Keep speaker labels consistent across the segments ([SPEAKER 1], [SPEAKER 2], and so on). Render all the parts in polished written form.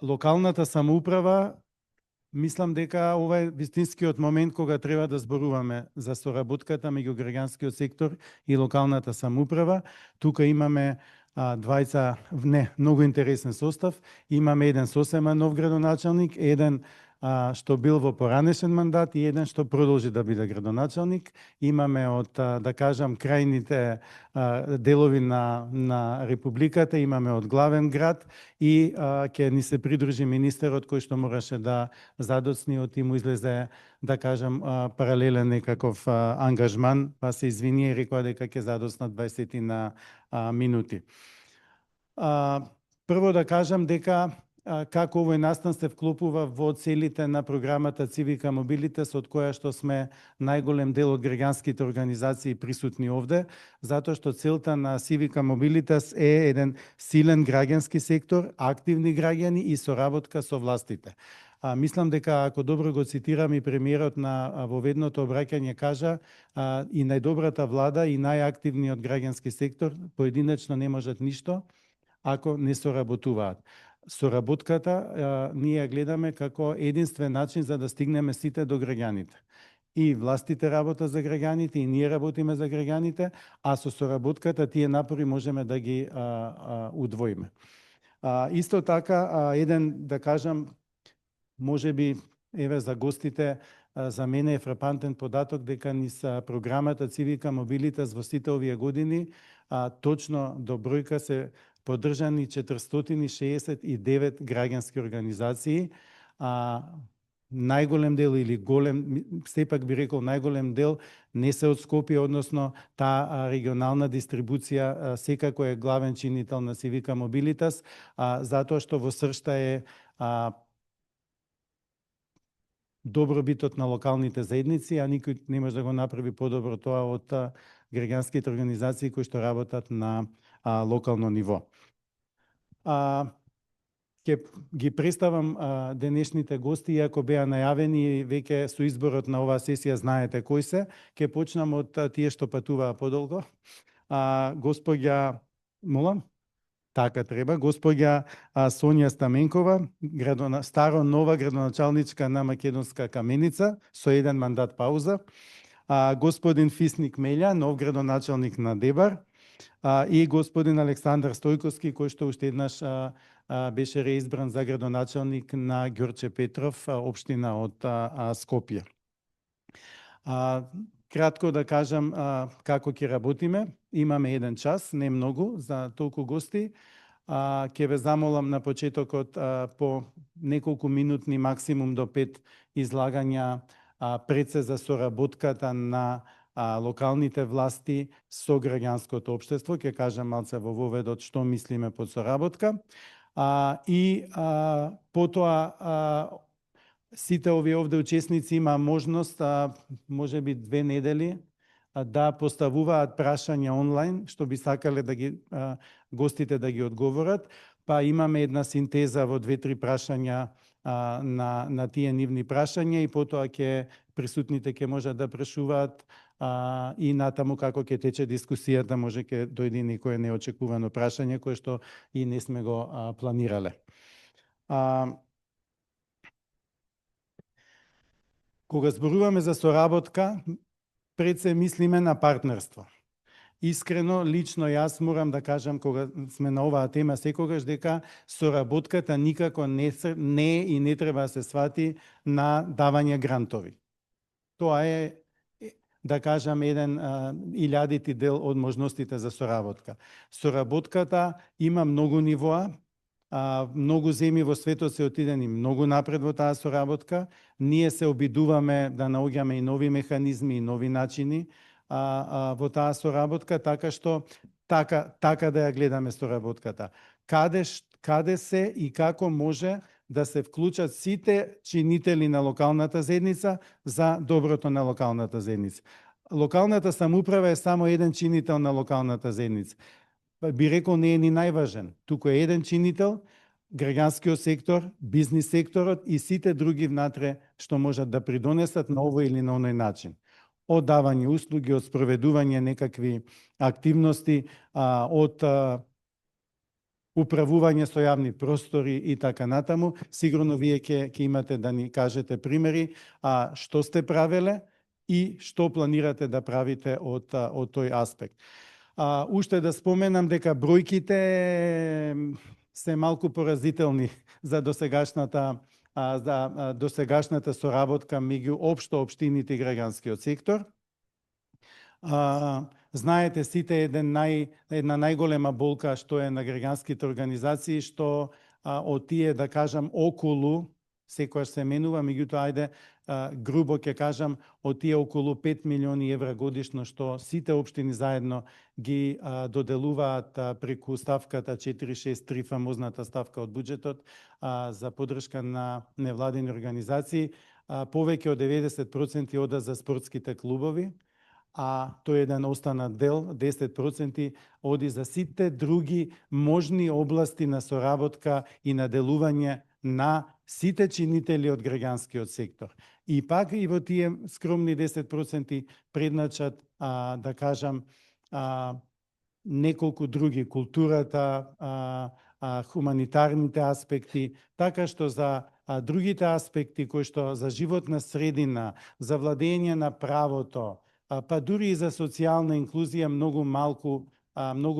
[SPEAKER 1] локалната самоуправа, мислам дека ова е вистинскиот момент кога треба да зборуваме за соработката меѓу граѓанскиот сектор и локалната самоуправа. Тука имаме многу интересен состав. Имаме еден сосема нов градоначалник, еден што бил во поранешен мандат и еден што продолжи да биде градоначалник. Имаме од, да кажам, крајните делови на Републиката, имаме од главен град и ќе ни се придружи министерот кој што мораше да задоцни од и му излезе, да кажам, паралелен некаков ангажман, па се извини и рекоа дека ќе задоцнат 20 на минути. Прво да кажам дека како овој настан се вклопува во целите на програмата Civica Mobilitas, од која што сме најголем дел од граѓанските организации присутни овде, затоа што целта на Civica Mobilitas е еден силен граѓански сектор, активни граѓани и соработка со властите. Мислам дека, ако добро го цитирам, и премиерот на воведното обраќање кажа, и најдобрата влада и најактивниот граѓански сектор поединечно не можат ништо ако не соработуваат. Соработката ние ја гледаме како единствен начин за да стигнеме сите до граѓаните. И властите работат за граѓаните, и ние работиме за граѓаните, а со соработката тие напори можеме да ги удвоиме. Исто така, еден, да кажам, можеби, еве за гостите, за мене е фрапантен податок дека низ програмата Civica Mobilitas во сите овие години, точно до бројка се поддржани 469 граѓански организации. Најголем дел или голем, сепак би рекол најголем дел не се од Скопје, односно таа регионална дистрибуција секако е главен чинител на Civica Mobilitas, затоа што во сршта е добробитот на локалните заедници, а никој не може да го направи подобро тоа од граѓанските организации кои што работат на локално ниво. Ќе ги представам денешните гости, иако беа најавени веќе со изборот на оваа сесија знаете кои се. Ќе почнам од тие што патуваа подолго. Господја, молам? Така треба. Господја Сонја Стаменкова, старо-нова градоначалничка на Македонска Каменица, со еден мандат пауза. Господин Фисник Мелја, нов градоначалник на Дебар. И господин Александар Стојковски, кој што уште еднаш беше реизбран за градоначалник на Ѓорче Петров, општина од Скопје. Кратко да кажам како ќе работиме. Имаме 1 час, не многу, за толку гости. Ќе ве замолам на почетокот по неколку минутни, максимум до 5 излагања пред се за соработката на локалните власти со граѓанското општество. Ќе кажам малце во воведот што мислиме под соработка. И потоа сите овие овде учесници има можност, можеби 2 недели, да поставуваат прашања онлайн, што би сакале да ги гостите да ги одговорат. Па имаме една синтеза во 2-3 прашања на тие нивни прашања и потоа присутните ќе можат да прашуваат и натаму како ќе тече дискусијата, може ќе дојде некое неочекувано прашање кое што и не сме го планирале. Кога зборуваме за соработка, пред се мислиме на партнерство. Искрено, лично јас морам да кажам, кога сме на оваа тема секогаш, дека соработката никако не е и не треба да се свати на давање грантови. Тоа е, да кажам, еден илјадити дел од можностите за соработка. Соработката има многу нивоа, многу земји во светот се отидени многу напред во таа соработка. Ние се обидуваме да наоѓаме и нови механизми и нови начини во таа соработка, така што така да ја гледаме соработката. Каде се и како може да се вклучат сите чинители на локалната заедница за доброто на локалната заедница. Локалната самоуправа е само еден чинител на локалната заедница. Би рекол не е ни најважен. Туку е еден чинител, граѓанскиот сектор, бизнис секторот и сите други внатре што можат да придонесат на овој или на оној начин. Од давање услуги, од спроведување некакви активности, од управување со јавни простори и така натаму. Сигурно вие ќе имате да ни кажете примери, што сте правеле и што планирате да правите од тој аспект. Уште да споменам дека бројките се малку поразителни за досегашната соработка меѓу општо општините и граѓанскиот сектор. Знаете сите една најголема болка што е на граѓанските организации, што од тие, да кажам, околу, секојаш се менува, меѓутоа, ајде, грубо ќе кажам, од тие околу 5 милиони евра годишно што сите општини заедно ги доделуваат преку ставката 463, фамозната ставка од буџетот за поддршка на невладини организации, повеќе од 90% ода за спортските клубови, а тој еден останат дел, 10% оди за сите други можни области на соработка и на делување на сите чинители од граѓанскиот сектор. И пак и во тие скромни 10% предначат, да кажам, неколку други, културата, хуманитарните аспекти, така што за другите аспекти кои што за животна средина, за владење на правото, па дури и за социјална инклузија многу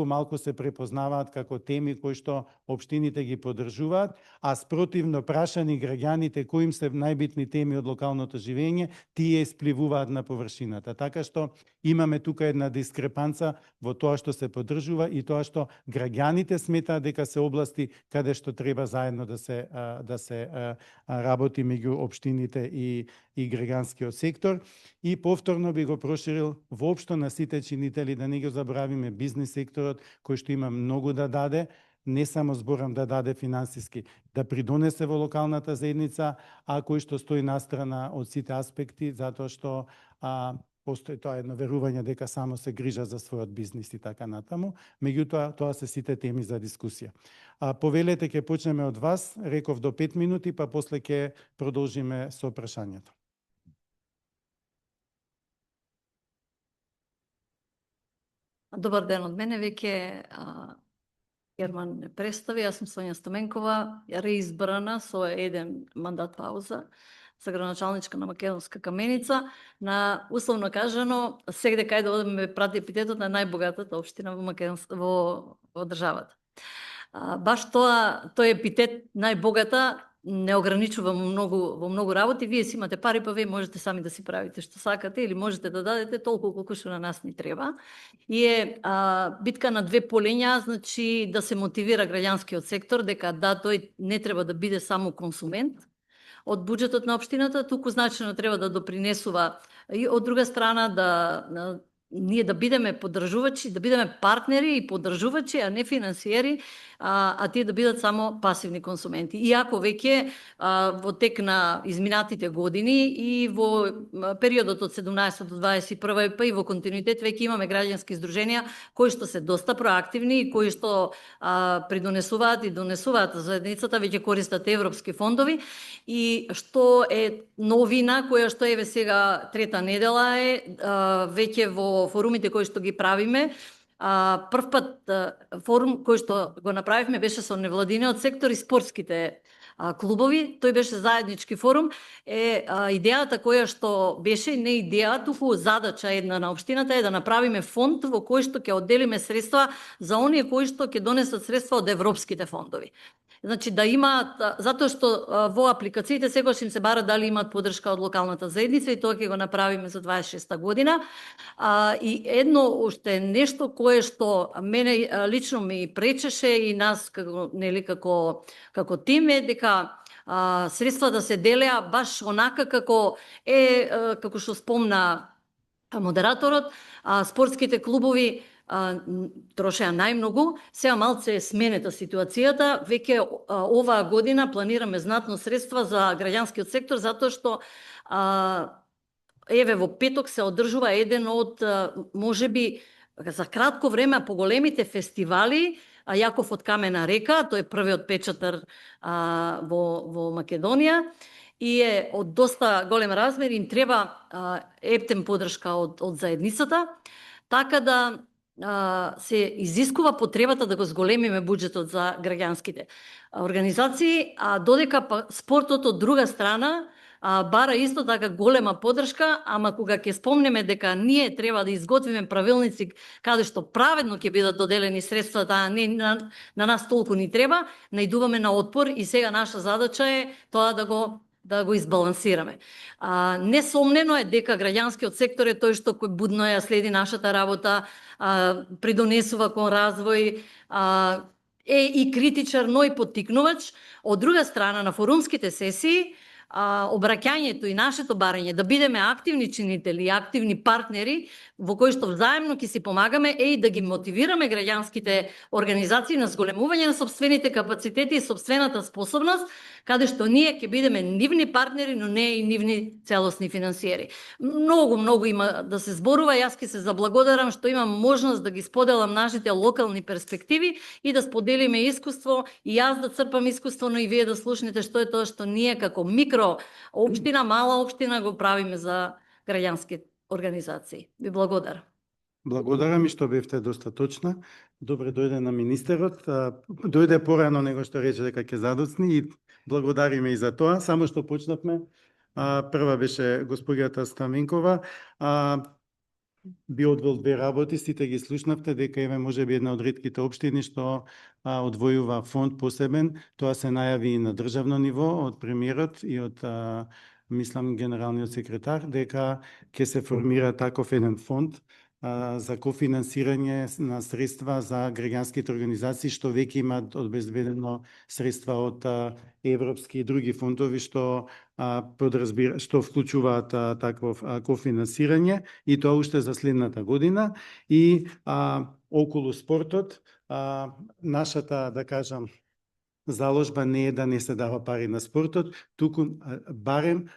[SPEAKER 1] малку се препознаваат како теми кои што општините ги поддржуваат, а спротивно прашани граѓаните кои им се најбитни теми од локалното живење, тие испливуваат на површината. Така што имаме тука една дискрепанца во тоа што се поддржува и тоа што граѓаните сметаат дека се области каде што треба заедно да се работи меѓу општините и граѓанскиот сектор. И повторно би го проширил воопшто на сите чинители, да не го забравиме бизнис секторот, кој што има многу да даде, не само зборам да даде финансиски, да придонесе во локалната заедница, а кој што стои настрана од сите аспекти, затоа што постои тоа едно верување дека само се грижа за својот бизнис и така натаму. Меѓутоа, тоа се сите теми за дискусија. Повелете, ќе почнеме од вас, реков до 5 минути, па после ќе продолжиме со прашањето.
[SPEAKER 2] Добар ден од мене, веќе Герман не представи, јас сум Сонја Стаменкова, реизбрана со еден мандат пауза за градоначалничка на Македонска Каменица, на условно кажано, сегде кај да ме прати епитетот на најбогатата општина во државата. Баш тој епитет најбогата не ограничува во многу работи. Вие си имате пари, па вие можете сами да си правите што сакате или можете да дадете толку колку што на нас ни треба. И е битка на две полења, значи да се мотивира граѓанскиот сектор дека да, тој не треба да биде само консумент од буџетот на општината, туку значено треба да допринесува и од друга страна ние да бидеме поддржувачи, да бидеме партнери и поддржувачи, а не финансиери, а тие да бидат само пасивни консументи. Иако веќе во тек на изминатите години и во периодот од 17 до 21 па и во континуитет веќе имаме граѓански здруженија кои што се доста проактивни и кои што придонесуваат и донесуваат за заедницата, веќе користат европски фондови и што е новина која што еве сега трета недела е веќе во форумите кои што ги правиме. Прв пат форум кој што го направивме беше со невладиниот сектор и спортските клубови. Тој беше заеднички форум. Идејата која што беше, не идеја, туку задача една на општината е да направиме фонд во кој што ќе одделиме средства за оние кои што ќе донесат средства од европските фондови. Значи да имаат, затоа што во апликациите секогаш им се бара дали имаат поддршка од локалната заедница и тоа ќе го направиме за 26-та година. И едно уште нешто кое што мене лично ми пречеше и нас како тим е дека средства да се делеа баш онака како што спомна модераторот, спортските клубови трошеа најмногу. Сега малце е сменета ситуацијата. Веќе оваа година планираме знатно средства за граѓанскиот сектор, затоа што еве во петок се одржува еден од можеби за кратко време поголемите фестивали, Јаков од камена река, тој е првиот печатар во Македонија и е од доста голем размер, им треба ептен поддршка од заедницата, така да се изискува потребата да го зголемиме буџетот за граѓанските организации, а додека спортот од друга страна бара исто така голема поддршка, ама кога ќе спомнеме дека ние треба да изготвиме правилници каде што праведно ќе бидат доделени средствата, а не на нас толку ни треба, наидуваме на отпор и сега наша задача е тоа да го избалансираме. Несомнено е дека граѓанскиот сектор е тој што кој будно ја следи нашата работа, придонесува кон развој, е и критичар, но и поттикнувач. Од друга страна, на форумските сесии, обраќањето и нашето барање да бидеме активни чинители и активни партнери во кои што взаемно ќе си помагаме е и да ги мотивираме граѓанските организации на зголемување на сопствените капацитети и сопствената способност, каде што ние ќе бидеме нивни партнери, но не и нивни целосни финансиери. Многу има да се зборува, јас ќе се заблагодарам што имам можност да ги споделам нашите локални перспективи и да споделиме искуство, и јас да црпам искуство, но и вие да слушнете што е тоа што ние како микро општина, мала општина го правиме за граѓански организации. Ви благодарам.
[SPEAKER 1] Благодарам и што бевте доста точна. Добре дојде на министерот. Дојде порано него што рече дека ќе задоцни и благодариме и за тоа. Само што почнавме, прва беше господјата Стаменкова. Би одвел две работи, сите ги слушнавте, дека има можеби една од ретките општини што одвојува фонд посебен. Тоа се најави и на државно ниво од премиерот и од мислам генералниот секретар, дека ќе се формира таков еден фонд за кофинансирање на средства за граѓанските организации што веќе имаат обезбедено средства од европски и други фондови што што вклучуваат такво кофинансирање, и тоа уште за следната година. И околу спортот, нашата, да кажам, заложба не е да не се дава пари на спортот, туку барем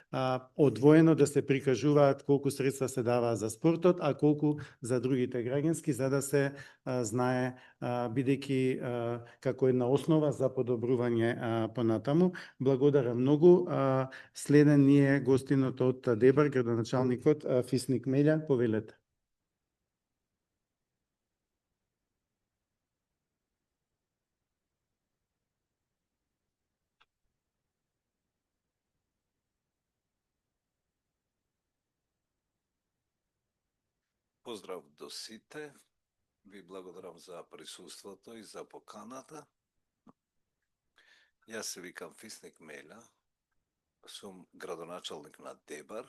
[SPEAKER 1] одвоено да се прикажуваат колку средства се даваа за спортот, а колку за другите граѓански, за да се знае, бидејќи како една основа за подобрување понатаму. Благодарам многу. Следен ни е гостинот од Дебар, градоначалникот Фисник Меља. Повелете.
[SPEAKER 3] Поздрав до сите, ви благодарам за присуството и за поканата. Јас се викам Фисник Меља, сум градоначалник на Дебар.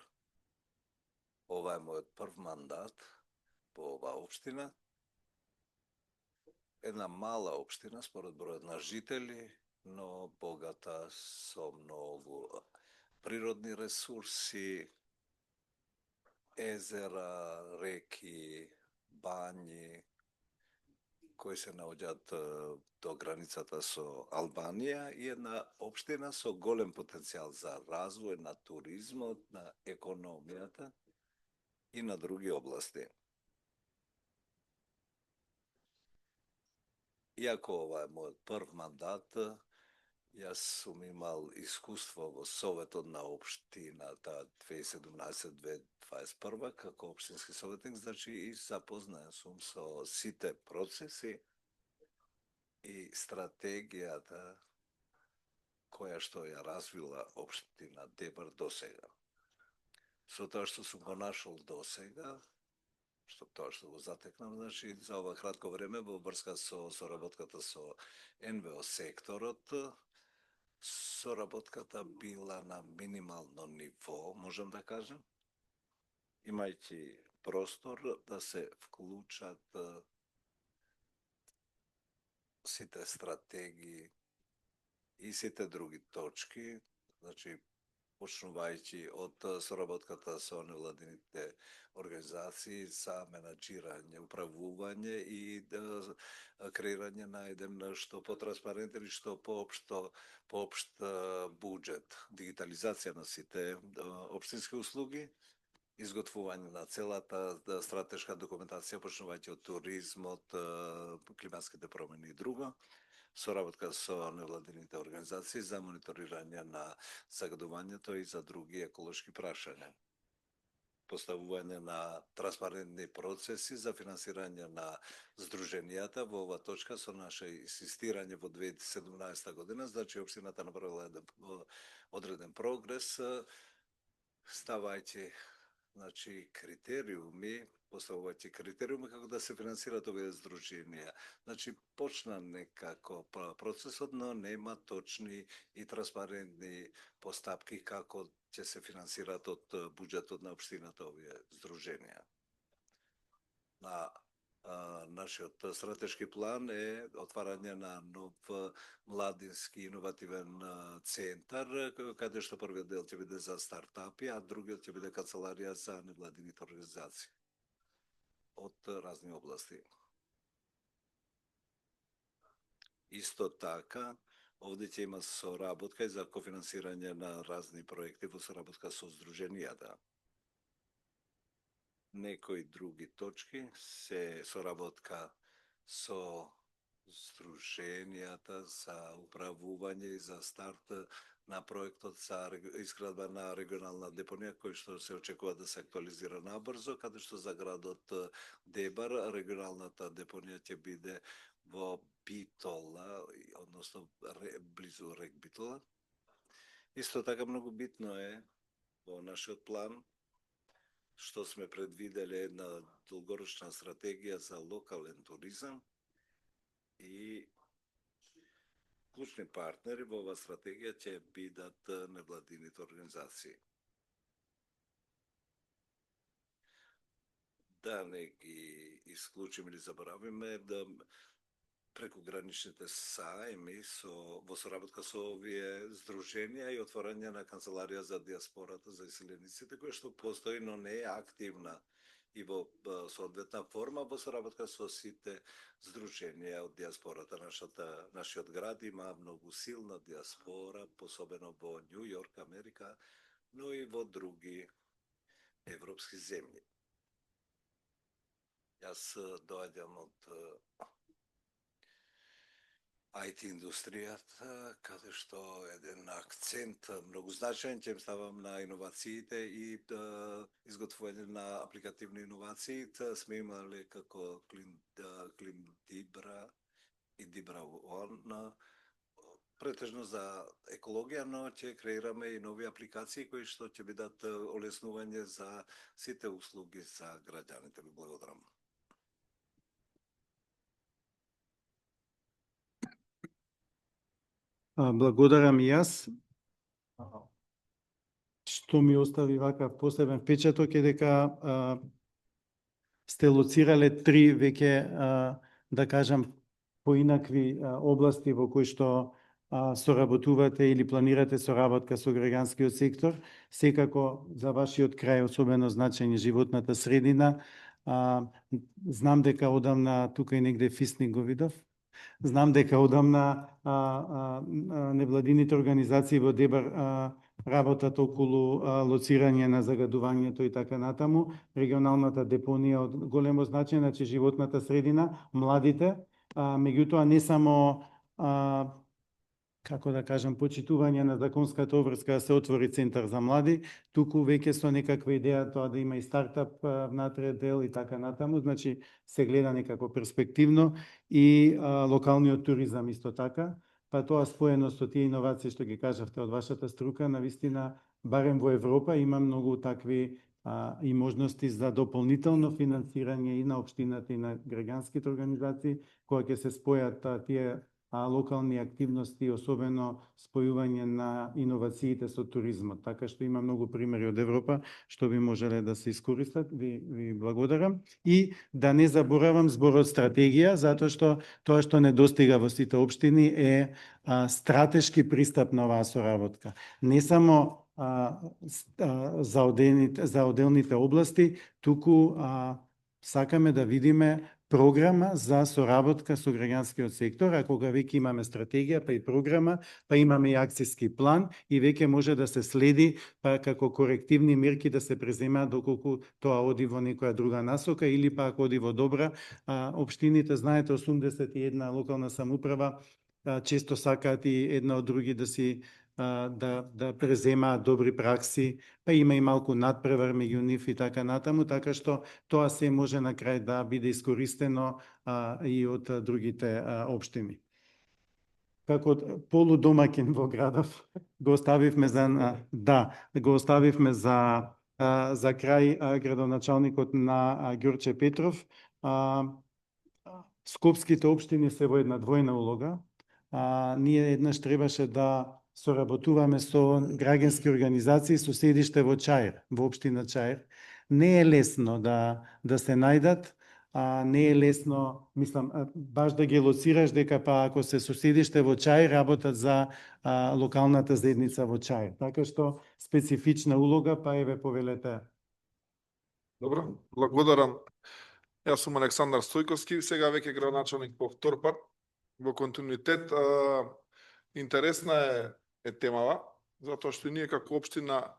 [SPEAKER 3] Ова е мојот прв мандат по оваа општина. Една мала општина според бројот на жители, но богата со многу природни ресурси, езера, реки, бањи, кои се наоѓаат до границата со Албанија, и една општина со голем потенцијал за развој на туризмот, на економијата и на други области. Иако ова е мојот прв мандат, јас сум имал искуство во Советот на општината 2017-2021 како општински советник, значи и запознаен сум со сите процеси и стратегијата која што ја развила општина Дебар досега. Со тоа што сум го нашол досега, тоа што го затекнам, значи за ова кратко време во врска со соработката со НВО секторот, соработката била на минимално ниво, можам да кажам, имајќи простор да се вклучат сите стратегии и сите други точки, значи почнувајќи од соработката со невладините организации за менаџирање, управување и креирање на еден што потранспарентен и што поопшт буџет, дигитализација на сите општински услуги, изготвување на целата стратешка документација, почнувајќи од туризмот, климатските промени и друго, соработка со невладините организации за мониторирање на загадувањето и за други еколошки прашања. поставување на транспарентни процеси за финансирање на здруженијата. Во ова точка со наше инсистирање во 2017 година, значи општината направила еден одреден прогрес, ставајќи критериуми, поставувајќи критериуми како да се финансираат овие здруженија. Значи почна некако процесот, но нема точни и транспарентни постапки како ќе се финансираат од буџетот на општината овие здруженија. Нашиот стратешки план е отварање на нов младински иновативен центар, каде што првиот дел ќе биде за стартапи, а другиот ќе биде канцеларија за невладините организации од разни области. Исто така, овде ќе има соработка и за кофинансирање на разни проекти во соработка со здруженијата. Некои други точки се соработка со здруженијата за управување и за старт на проектот за изградба на регионална депонија, кој што се очекува да се актуализира набрзо, каде што за градот Дебар регионалната депонија ќе биде во Битола, односно близу рек Битола. Исто така многу битно е во нашиот план што сме предвидели една долгорочна стратегија за локален туризам и клучни партнери во оваа стратегија ќе бидат невладините организации. Да не ги исклучиме или заборавиме да прекограничните саеми во соработка со овие здруженија и отворање на канцеларија за диаспората за иселениците, која што постои, но не е активна и во соодветна форма во соработка со сите здруженија од диаспората. Нашиот град има многу силна диаспора, посебено во Њу Јорк, Америка, но и во други европски земји. Јас доаѓам од IT индустријата, каде што еден акцент многу значаен ќе ставам на иновациите и изготвување на апликативни иновации. Сме имале како Клим Дибра и Дибра One, претежно за екологија, но ќе креираме и нови апликации кои што ќе бидат олеснување за сите услуги за граѓаните. Ви благодарам.
[SPEAKER 1] Благодарам и јас. Што ми остави вакав посебен впечаток е дека сте лоцирале три веќе, да кажам, поинакви области во кои што соработувате или планирате соработка со граѓанскиот сектор. Секако за вашиот крај особено значање животната средина. Знам дека одамна тука и негде Фисник го видов. Знам дека одамна невладините организации во Дебар работат околу лоцирање на загадувањето и така натаму. Регионалната депонија од големо значење, значи животната средина, младите, меѓутоа не само како да кажам, почитување на законската обврска да се отвори центар за млади, туку веќе со некаква идеја тоа да има и стартап внатре дел и така натаму, значи се гледа некако перспективно и локалниот туризам исто така, па тоа споено со тие иновации што ги кажавте од вашата струка, навистина барем во Европа има многу такви и можности за дополнително финансирање и на општината и на граѓанските организации, кои ќе се спојат тие локални активности, особено спојување на иновациите со туризмот. Така што има многу примери од Европа што би можеле да се искористат. Ви благодарам. И да не заборавам зборот стратегија, затоа што тоа што недостига во сите општини е стратешки пристап на оваа соработка. Не само за отделните области, туку сакаме да видиме програма за соработка со граѓанскиот сектор, а кога веќе имаме стратегија, па и програма, па имаме и акцијски план и веќе може да се следи па како корективни мерки да се преземаат доколку тоа оди во некоја друга насока или па ако оди во добра. Општините, знаете, 81 локална самоуправа често сакаат и една од други да си да преземаат добри пракси, па има и малку надпревар меѓу нив и така натаму, така што тоа се може на крај да биде искористено и од другите општини. Како полудомаќин во градов го оставивме за крај градоначалникот на Ѓорче Петров. Скопските општини се во една двојна улога. Ние еднаш требаше да соработуваме со граѓански организации со седиште во Чаир, во општина Чаир. Не е лесно да се најдат, не е лесно, мислам, баш да ги лоцираш дека па ако се со седиште во Чаир работат за локалната заедница во Чаир. Така што специфична улога, па еве повелете.
[SPEAKER 4] Добро, благодарам. Јас сум Александар Стојковски, сега веќе градоначалник по втор пат. Во континуитет, интересна е темава, затоа што ние како општина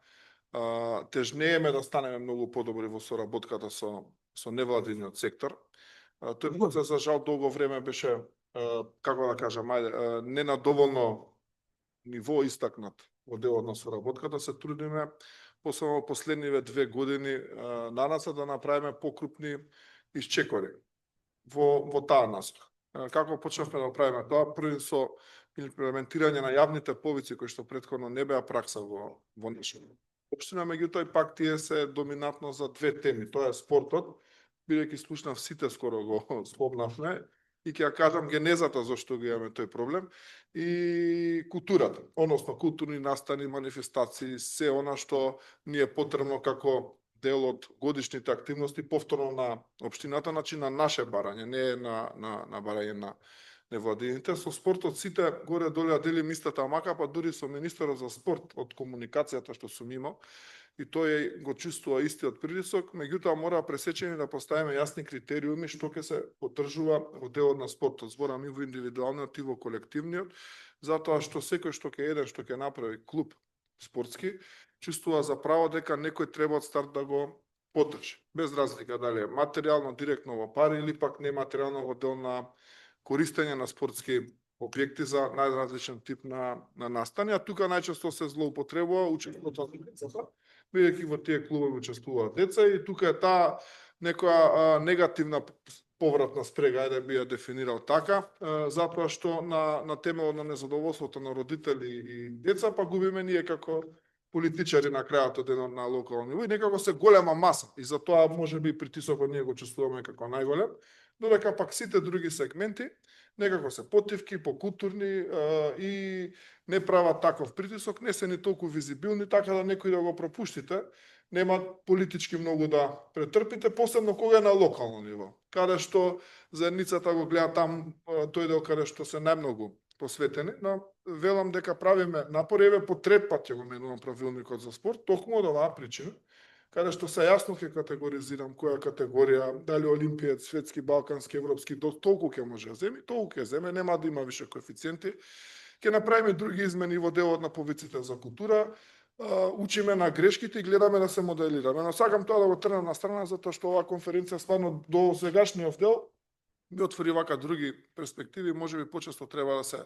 [SPEAKER 4] тежнееме да станеме многу подобри во соработката со невладиниот сектор. Тој процес за жал долго време беше, како да кажам, не на доволно ниво истакнат во делот на соработката. Се трудиме, посебно во последниве 2 години, на нас да направиме покрупни исчекори во таа насока. Како почнавме да правиме тоа? Први со имплементирање на јавните повици, кои што претходно не беа пракса во нашата општина, меѓутоа пак тие се доминантно за 2 теми. Тоа е спортот, бидејќи слушнав сите скоро го спомнавме, и ќе ја кажам генезата зашто го имаме тој проблем, и културата, односно културни настани, манифестации, се она што ни е потребно како дел од годишните активности повторно на општината, значи на наше барање, не на барање на невладините. Со спортот сите горе доле делим истата мака, па дури со министерот за спорт од комуникацијата што сум имал, и тој го чувствува истиот притисок, меѓутоа мора пресечени да поставиме јасни критериуми што ќе се поддржува во делот на спортот. Зборам и во индивидуалниот и во колективниот, затоа што секој што ќе направи клуб спортски, чувствува за право дека некој треба од старт да го поддржи. Без разлика дали е материјално, директно во пари или пак нематеријално во дел на користење на спортски објекти за најразличен тип на настани. А тука најчесто се злоупотребува учеството на децата, бидејќи во тие клубови учествуваат деца и тука е таа некоја негативна повратна спрега, да би ја дефинирал така, затоа што на темелот на незадоволството на родители и деца, па губиме ние како политичари на крајот од денот на локално ниво и некако се голема маса и затоа можеби притисокот ние го чувствуваме како најголем, додека пак сите други сегменти некако се потивки, покултурни и не прават таков притисок, не се ни толку визибилни, така да некој да го пропуштите, нема политички многу да претрпите, посебно кога е на локално ниво, каде што заедницата го гледа там тој дел каде што се најмногу посветени, но велам дека правиме напори, еве по трет пат ќе го менувам правилникот за спорт, токму од оваа причина, каде што се јасно ќе категоризирам која категорија, дали олимпиец, светски, балкански, европски, толку ќе може да земи, толку ќе земе, нема да има више коефициенти. Ќе направиме други измени во делот на повиците за култура, учиме на грешките и гледаме да се моделираме. Но сакам тоа да го трнам на страна, затоа што оваа конференција стварно до сегашниот дел ми отвори вака други перспективи, можеби почесто треба да се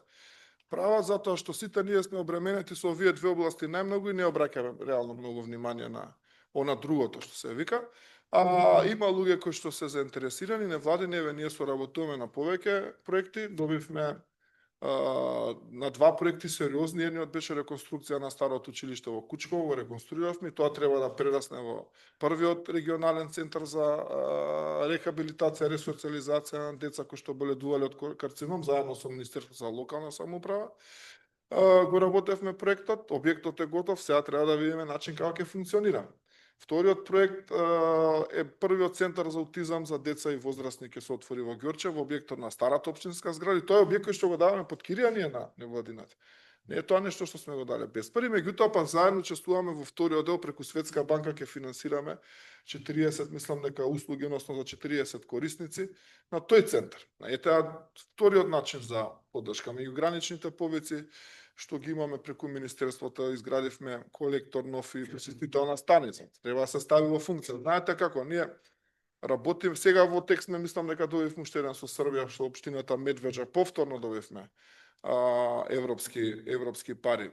[SPEAKER 4] прават, затоа што сите ние сме обременети со овие 2 области најмногу и не обраќаме реално многу внимание на она другото што се вика. Има луѓе кои што се заинтересирани, невладини, еве ние соработуваме на повеќе проекти, добивме на 2 проекти сериозни, едниот беше реконструкција на старото училиште во Кучково, го реконструиравме, тоа треба да прерасне во првиот регионален центар за рехабилитација, ресоциализација на деца кои што боледувале од карцином, заедно со Министерството за локална самоуправа. Го работевме проектот, објектот е готов, сега треба да видиме начин како ќе функционира. Вториот проект е првиот центар за аутизам за деца и возрастни ќе се отвори во Ѓорче, во објектот на старата општинска зграда. И тоа е објект кој што го даваме под кирија ние на невладината. Не е тоа нешто што сме го дале без пари, меѓутоа па заедно учествуваме во вториот дел преку Светска банка, ќе финансираме 40, мислам дека услуги, односно за 40 корисници на тој центар. Ете вториот начин за поддршка меѓу граничните повици што ги имаме преку Министерството, изградивме колектор нов и пречистителна станица. Треба да се стави во функција. Знаете како, ние работиме, сега во текст ме мислам дека добивме уште еден со Србија, што општината Медвеđа повторно добивме европски пари.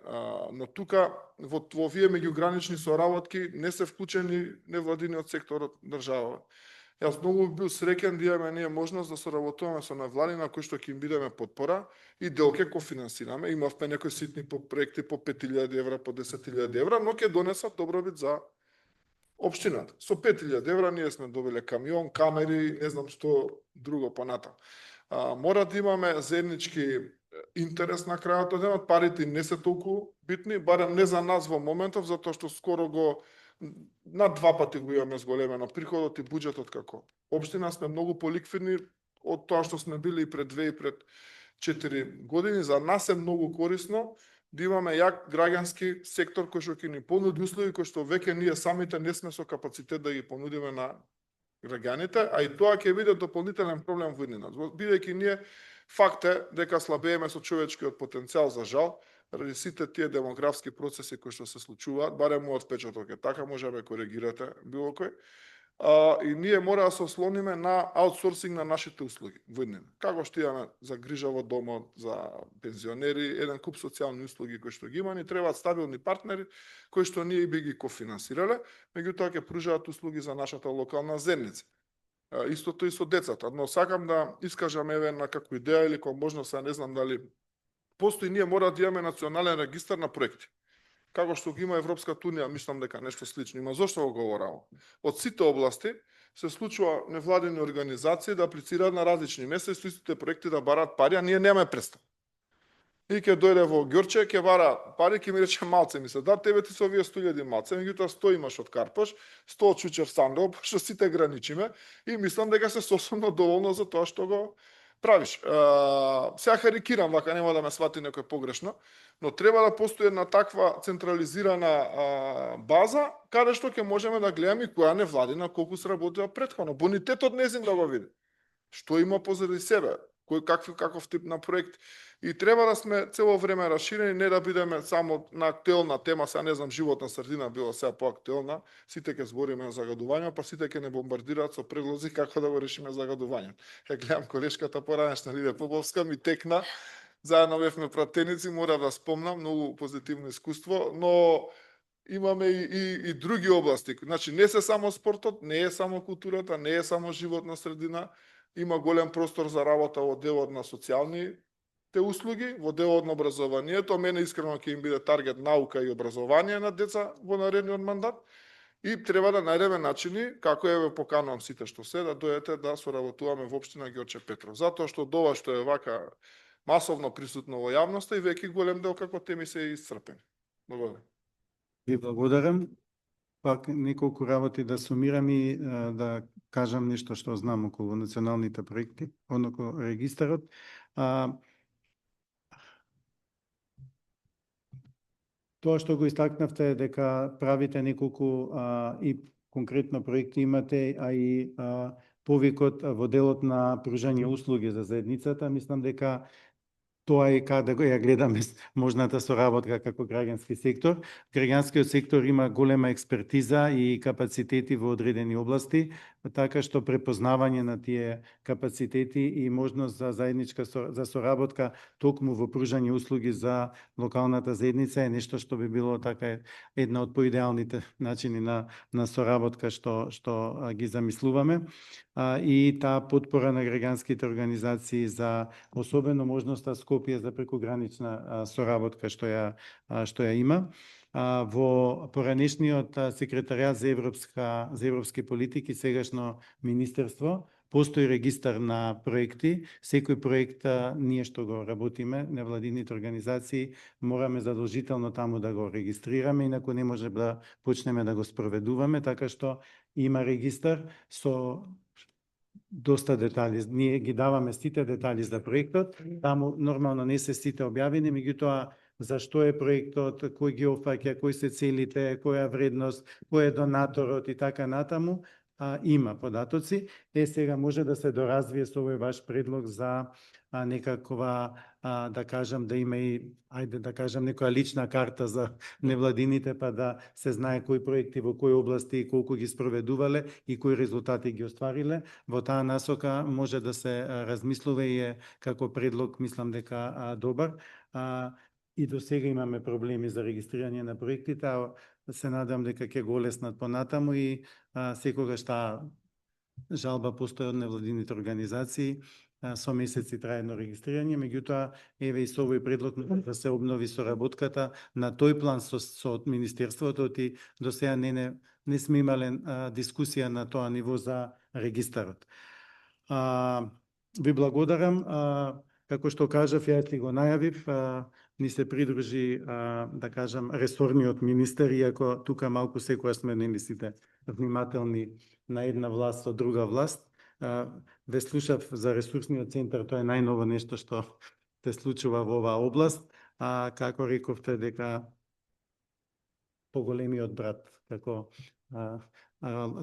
[SPEAKER 4] Но тука во овие меѓугранични соработки не се вклучени невладиниот сектор од држава. Јас многу бил среќен да имаме ние можност да соработуваме со невладина кои што ќе им бидеме потпора и дел ќе кофинансираме. Имавме некои ситни проекти по 5.000 евра, по 10.000 евра, но ќе донесат добробит за општината. Со 5.000 евра ние сме добиле камион, камери, не знам што друго понатаму. Мора да имаме заеднички интерес на крајот од денот. Парите не се толку битни, барем не за нас во моментов, затоа што скоро го на 2 пати го имаме зголемено приходот и буџетот како општина. Сме многу поликвидни од тоа што сме били и пред 2 и пред 4 години. За нас е многу корисно да имаме јак граѓански сектор кој што ќе ни понуди услуги кои што веќе ние самите не сме со капацитет да ги понудиме на граѓаните, а и тоа ќе биде дополнителен проблем во иднина. Бидејќи ние факт е дека слабееме со човечкиот потенцијал, за жал, ради сите тие демографски процеси кои што се случуваат, барем мојот впечаток е така, може да ме коригирате било кој. И ние мора да се ослониме на аутсорсинг на нашите услуги во иднина. Како што имаме за грижа во домот, за пензионери, еден куп социјални услуги кои што ги има, ни требаат стабилни партнери кои што ние би ги кофинансирале, меѓутоа ќе пружаат услуги за нашата локална заедница. Истото и со децата, но сакам да искажам еве на како идеја или како можност, не знам дали постои, ние мора да имаме национален регистар на проекти. Како што ги има Европската унија, мислам дека нешто слично има. Зошто го говорам? Од сите области се случува невладини организации да аплицираат на различни места и со истите проекти да бараат пари, а ние немаме представа. И ќе дојде во Ѓорче, ќе бара пари, ќе ми рече малце, ми се да, тебе ти со овие 100.000 малце, меѓутоа 100 имаш од Карпош, 100 од Чучер Сандел, што сите граничиме, и мислам дека се сосемно доволно за тоа што го правиш. Сега карикирам, вака нема да ме свати некој погрешно, но треба да постои една таква централизирана база, каде што ќе можеме да гледаме и која невладина колку сработила претходно. Бонитетот незин да го види. Што има позади себе, каков тип на проект. И треба да сме цело време расширени, не да бидеме само на актуелна тема, сега не знам, животна средина била сега поактуелна, сите ќе збориме за загадување, па сите ќе не бомбардираат со предлози како да го решиме загадувањето. Ја гледам колешката поранешна Лидија Поповска ми текна, заедно бевме пратеници, мора да спомнам, многу позитивно искуство, но имаме и други области. Значи не се само спортот, не е само културата, не е само животна средина, има голем простор за работа во делот на социјални услуги, во делот на образованието. Мене искрено ќе им биде таргет наука и образование на деца во наредниот мандат. И треба да најдеме начини, како еве поканувам сите што се, да дојдете да соработуваме во општина Ѓорче Петров. Затоа што ова што е вака масовно присутно во јавноста и веќе голем дел како теми се исцрпени. Благодарам.
[SPEAKER 1] Ви благодарам. Пак неколку работи да сумирам и да кажам нешто што знам околу националните проекти, околу регистарот. Тоа што го истакнавте е дека правите неколку и конкретно проекти имате, а и повикот во делот на пружање услуги за заедницата. Мислам дека тоа е каде ја гледаме можната соработка како граѓански сектор. Граѓанскиот сектор има голема експертиза и капацитети во одредени области, така што препознавање на тие капацитети и можност за заедничка за соработка токму во пружање услуги за локалната заедница е нешто што би било така една од поидеалните начини на соработка што ги замислуваме. И таа потпора на граѓанските организации за особено можноста Скопје за прекогранична соработка што ја има. Во поранешниот секретаријат за европски политики, сегашно министерство, постои регистар на проекти. Секој проект ние што го работиме, невладините организации, мораме задолжително таму да го регистрираме, инаку не може да почнеме да го спроведуваме, така што има регистар со доста детали. Ние ги даваме сите детали за проектот, таму нормално не се сите објавени, меѓутоа зашто е проектот, кој ги опфаќа, кои се целите, која вредност, кој е донаторот и така натаму, има податоци. Сега може да се доразвие со овој ваш предлог за некаква, да кажам, да има и, ајде да кажам, некоја лична карта за невладините, па да се знае кои проекти во кои области и колку ги спроведувале и кои резултати ги оствариле. Во таа насока може да се размислува и е како предлог, мислам дека добар. И до сега имаме проблеми за регистрирање на проектите, се надам дека ќе го олеснат понатаму и секогаш таа жалба постои од невладините организации со месеци трајно регистрирање, меѓутоа еве и со овој предлог да се обнови соработката на тој план со Министерството, и до сега не сме имале дискусија на тоа ниво за регистарот. Ви благодарам, како што кажав, ја ти го најавив, ни се придружи, да кажам, ресорниот министер, иако тука малку секоја сме нели сите внимателни на една власт од друга власт. Ве слушав за ресурсниот центар, тоа е најново нешто што се случува во оваа област, како рековте дека поголемиот брат, како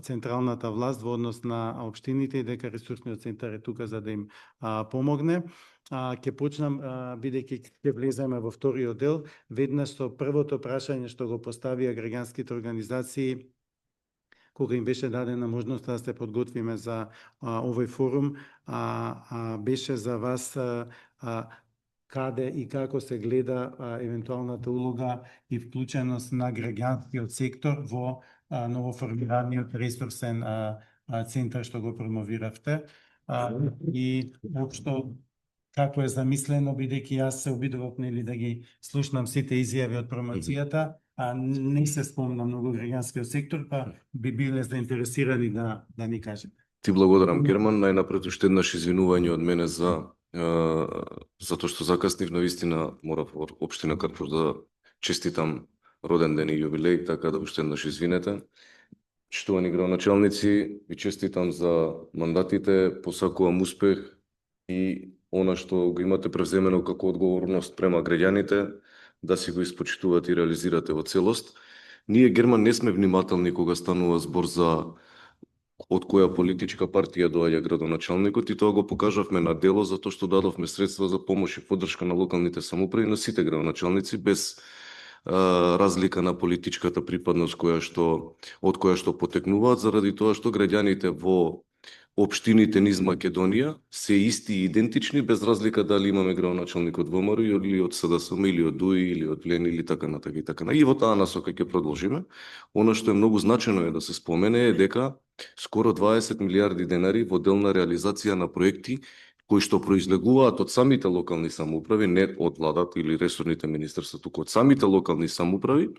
[SPEAKER 1] централната власт во однос на општините, и дека ресурсниот центар е тука за да им помогне. Ќе почнам, бидејќи ќе влеземе во вториот дел, веднаш со првото прашање што го поставија граѓанските организации, кога им беше дадена можност да се подготвиме за овој форум, беше за вас каде и како се гледа евентуалната улога и вклученост на граѓанскиот сектор во новоформираниот ресурсен центар што го промовиравте, и општо како е замислено, бидејќи јас се обидував нели да ги слушнам сите изјави од промоцијата, не се спомна многу граѓанскиот сектор, па би биле заинтересирани да ни кажете.
[SPEAKER 5] Ти благодарам, Герман. Најнапред уште еднаш извинување од мене за тоа што закаснив. Навистина морав во општина Карпуш да честитам роден ден и јубилеј, така да уште еднаш извинете. Штувани градоначалници, ви честитам за мандатите, посакувам успех и она што го имате превземено како одговорност према граѓаните, да си го испочитувате и реализирате во целост. Ние, Герман, не сме внимателни кога станува збор за од која политичка партија доаѓа градоначалникот, и тоа го покажавме на дело, затоа што дадовме средства за помош и поддршка на локалните самоуправи, на сите градоначалници, без разлика на политичката припадност од која што потекнуваат, заради тоа што граѓаните во општините низ Македонија се исти и идентични, без разлика дали имаме градоначалник од ВМРО или од СДСМ или од ДУИ или од ЛЕН или така натака и така. И во таа насока ќе продолжиме. Она што е многу значено е да се спомене е дека скоро 20 милиарди денари во делна реализација на проекти кои што произлегуваат од самите локални самоуправи, не од владата или ресорните министерства, туку од самите локални самоуправи,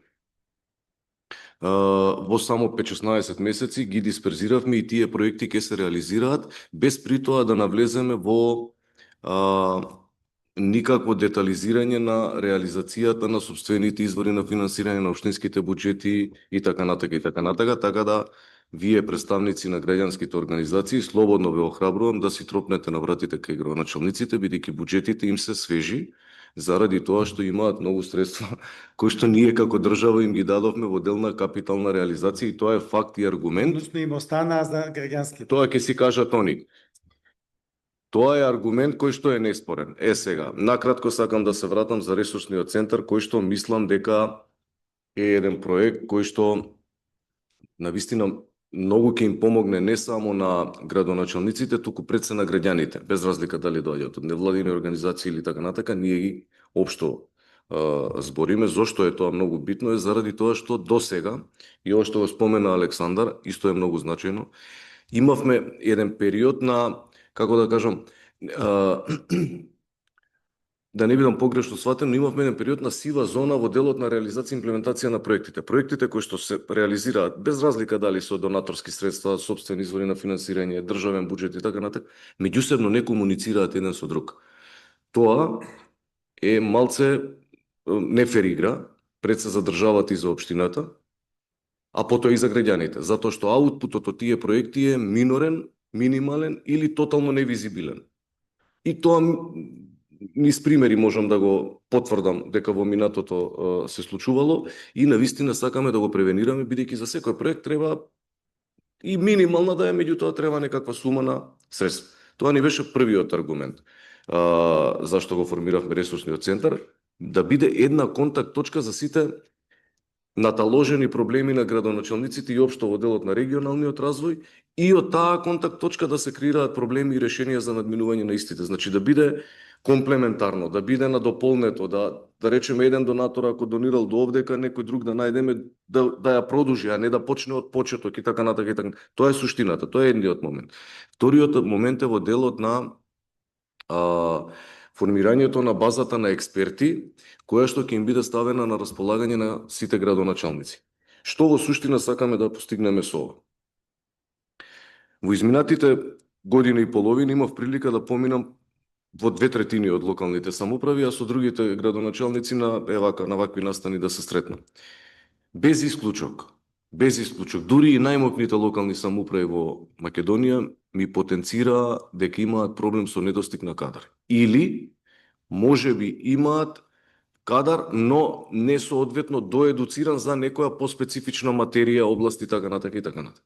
[SPEAKER 5] во само 5-16 месеци ги дисперзиравме и тие проекти ќе се реализираат, без при тоа да навлеземе во никакво детализирање на реализацијата на собствените извори на финансирање на општинските буџети и така натака и така натака, така да вие, представници на граѓанските организации, слободно ве охрабрувам да си тропнете на вратите кај градоначалниците, бидејќи буџетите им се свежи, заради тоа што имаат многу средства кои што ние како држава им ги дадовме во делна капитална реализација, и тоа е факт и аргумент.
[SPEAKER 1] Односно им останаа за граѓанските.
[SPEAKER 5] Тоа ќе си кажат они. Тоа е аргумент кој што е неспорен. Сега, накратко сакам да се вратам за ресурсниот центар, кој што мислам дека е еден проект кој што навистина многу ќе им помогне не само на градоначалниците, туку пред се на граѓаните, без разлика дали доаѓаат од невладини организации или така натака. Ние ги општо збориме. Зошто е тоа многу битно? Е заради тоа што досега, и ова што го спомена Александар, исто е многу значајно, имавме еден период на, како да кажам, да не бидам погрешно сватен, но имавме еден период на сива зона во делот на реализација и имплементација на проектите. Проектите кои што се реализираат, без разлика дали со донаторски средства, сопствени извори на финансирање, државен буџет и така натаму, меѓусебно не комуницираат еден со друг. Тоа е малце нефер игра, пред се за државата и за општината, а потоа и за граѓаните, затоа што аутпутот од тие проекти е минорен, минимален или тотално невизибилен. И тоа низ примери можам да го потврдам дека во минатото се случувало, и навистина сакаме да го превенираме, бидејќи за секој проект треба И минимална да е, меѓутоа треба некаква сума на средства. Тоа ни беше првиот аргумент. Зашто го формиравме ресурсниот центар, да биде една контакт точка за сите наталожени проблеми на градоначалниците и општо во делот на регионалниот развој, и од таа контакт точка да се креираат проблеми и решенија за надминување на истите. Значи да биде комплементарно, да биде надополнето, да речеме еден донатор ако донирал до овдека, некој друг да најдеме да ја продолжи, а не да почне од почеток и така натака и така. Тоа е суштината, тоа е едниот момент. Вториот момент е во делот на формирањето на базата на експерти, која што ќе им биде ставена на располагање на сите градоначалници. Што во суштина сакаме да постигнеме со ова? Во изминатите година и половина имав прилика да поминам во 2/3 од локалните самоуправи, а со другите градоначалници на вакви настани да се сретнам. Без исклучок, дури и најмокните локални самоуправи во Македонија ми потенцира дека имаат проблем со недостиг на кадар. Или можеби имаат кадар, но не соодветно доедуциран за некоја поспецифична материја, област и така натака и така натака.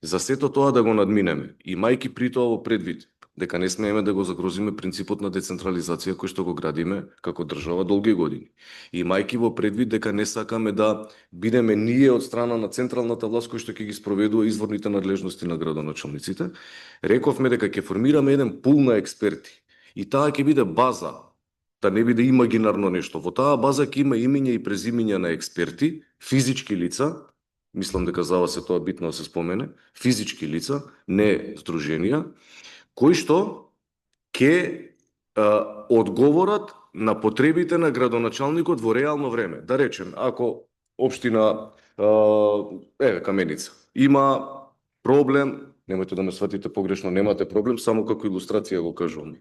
[SPEAKER 5] За сето тоа да го надминеме, имајќи при тоа во предвид дека не смееме да го загрозиме принципот на децентрализација кој што го градиме како држава долги години. Имајќи во предвид дека не сакаме да бидеме ние од страна на централната власт кој што ќе ги спроведува изворните надлежности на градоначалниците, рековме дека ќе формираме еден пул на експерти и таа ќе биде база, да не биде имагинарно нешто. Во таа база ќе има имиња и презимиња на експерти, физички лица, мислам дека за вас е тоа битно да се спомене, физички лица, не здруженија, кои што ќе одговорат на потребите на градоначалникот во реално време. Да речем, ако општина Каменица има проблем, немојте да ме сватите погрешно, немате проблем, само како илустрација го кажувам.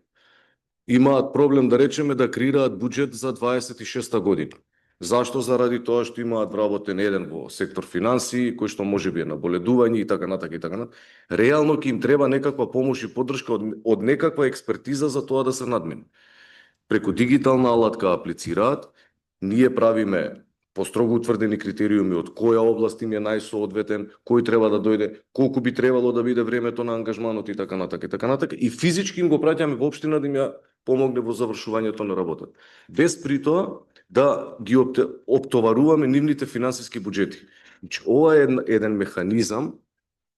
[SPEAKER 5] Имаат проблем, да речеме, да креираат буџет за 26-та година. Зашто? Заради тоа што имаат вработен еден во сектор финансии, кој што можеби е на боледување и така натака и така натака. Реално ќе им треба некаква помош и поддршка од некаква експертиза за тоа да се надмине. Преку дигитална алатка аплицираат, ние правиме по строго утврдени критериуми од која област им е најсоодветен, кој треба да дојде, колку би требало да биде времето на ангажманот и така натака и така натака, и физички им го праќаме во општина да им ја помогне во завршувањето на работата. Без при тоа да ги оптоваруваме нивните финансиски буџети. Значи, ова е еден механизам,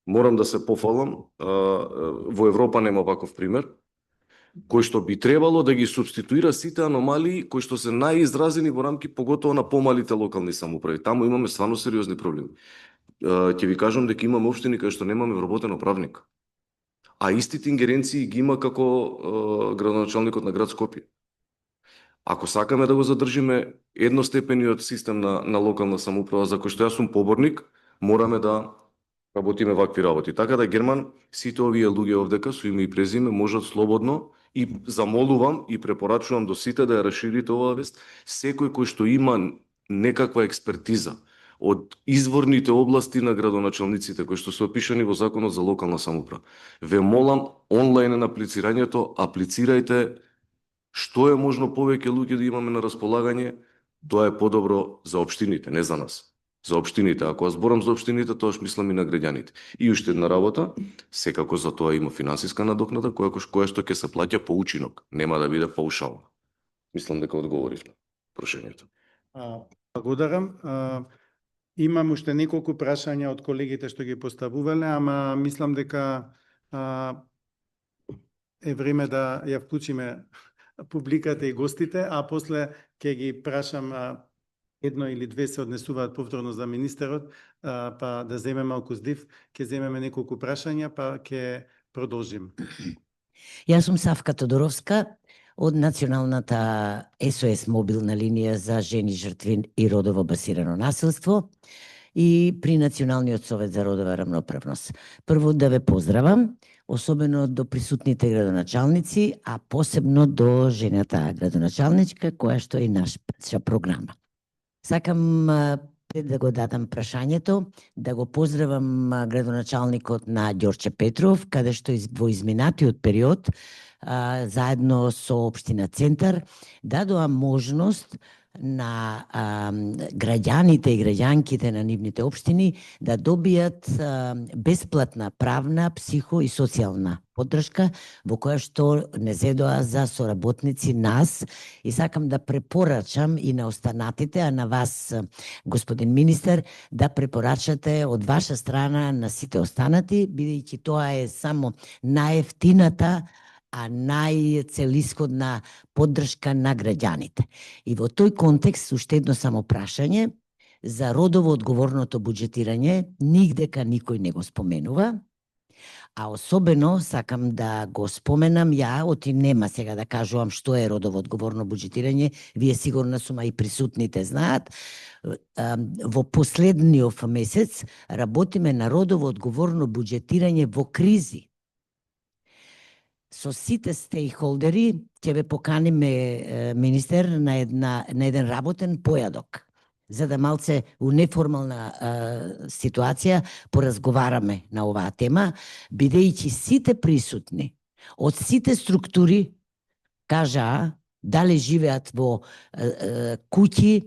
[SPEAKER 5] морам да се пофалам, во Европа нема ваков пример, кој што би требало да ги субституира сите аномалии кои што се најизразени во рамки поготово на помалите локални самоуправи. Таму имаме стварно сериозни проблеми. Ќе ви кажам дека имаме општини кај што немаме вработен управник. А истите ингеренции ги има како градоначалникот на град Скопје. Ако сакаме да го задржиме едностепениот систем на локална самоуправа, за кој што јас сум поборник, мораме да работиме вакви работи. Така да, Герман, сите овие луѓе овдека со име и презиме можат слободно, и замолувам и препорачувам до сите да ја расширите оваа вест, секој кој што има некаква експертиза од изворните области на градоначалниците кои што се опишани во Законот за локална самоуправа. Ве молам, онлайн на аплицирањето, аплицирајте што е можно повеќе луѓе да имаме на располагање, тоа е подобро за општините, не за нас. За општините, ако зборам за општините, тоаш мислам и на граѓаните. И уште една работа, секако за тоа има финансиска надокнада која што ќе се плаќа по учинок, нема да биде паушално. Мислам дека одговорив на прашањето.
[SPEAKER 1] Благодарам. Имам уште неколку прашања од колегите што ги поставувале, ама мислам дека е време да ја вклучиме публиката и гостите, а после ќе ги прашам едно или две се однесуваат повторно за министерот, па да земеме малку здив, ќе земеме неколку прашања, па ќе продолжим.
[SPEAKER 6] Јас сум Савка Тодоровска од Националната СОС мобилна линија за жени жртви и родово базирано насилство и при Националниот совет за родова рамноправност. Прво да ве поздравам, особено до присутните градоначалници, а посебно до жената градоначалничка, која што е наша програма. Сакам пред да го дадам прашањето, да го поздравам градоначалникот на Ѓорче Петров, каде што во изминатиот период, заедно со Општина Центар, дадоа можност на граѓаните и граѓанките на нивните општини да добијат бесплатна правна, психо и социјална поддршка во која што не зедоа за соработници нас, и сакам да препорачам и на останатите, а на вас, господин министер, да препорачате од ваша страна на сите останати, бидејќи тоа е само најефтината, а најцелисходна поддршка на граѓаните. И во тој контекст, уште едно само прашање, за родово одговорното буџетирање, нигдека никој не го споменува, а особено сакам да го споменам ја, оти нема сега да кажувам што е родово одговорно буџетирање, вие сигурно сум, а и присутните знаат. Во последниот месец работиме на родово одговорно буџетирање во кризи. Со сите стейкхолдери ќе ве поканиме, министер, на еден работен појадок, за да малце у неформална ситуација поразговараме на оваа тема, бидејќи сите присутни од сите структури кажаа дали живеат во куќи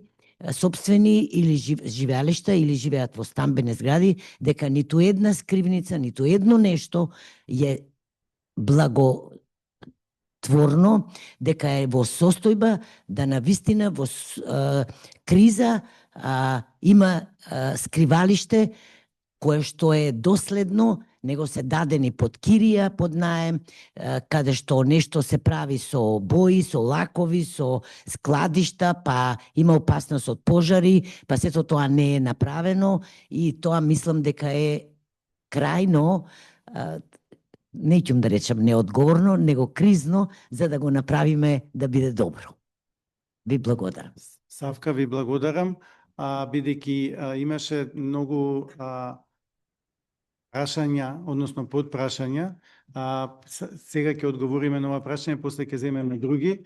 [SPEAKER 6] сопствени или живеалишта или живеат во стамбени згради, дека ниту една скривница, ниту едно нешто е благотворно, дека е во состојба да навистина во криза има скривалиште кое што е доследно, него се дадени под кирија, под наем, каде што нешто се прави со бои, со лакови, со складишта, па има опасност од пожари, па сето тоа не е направено, и тоа мислам дека е крајно, неќум да речам неодговорно, него кризно, за да го направиме да биде добро. Ви благодарам.
[SPEAKER 1] Савка, ви благодарам, бидејќи имаше многу прашања, односно подпрашања. Сега ќе одговориме на ова прашање, после ќе земеме други.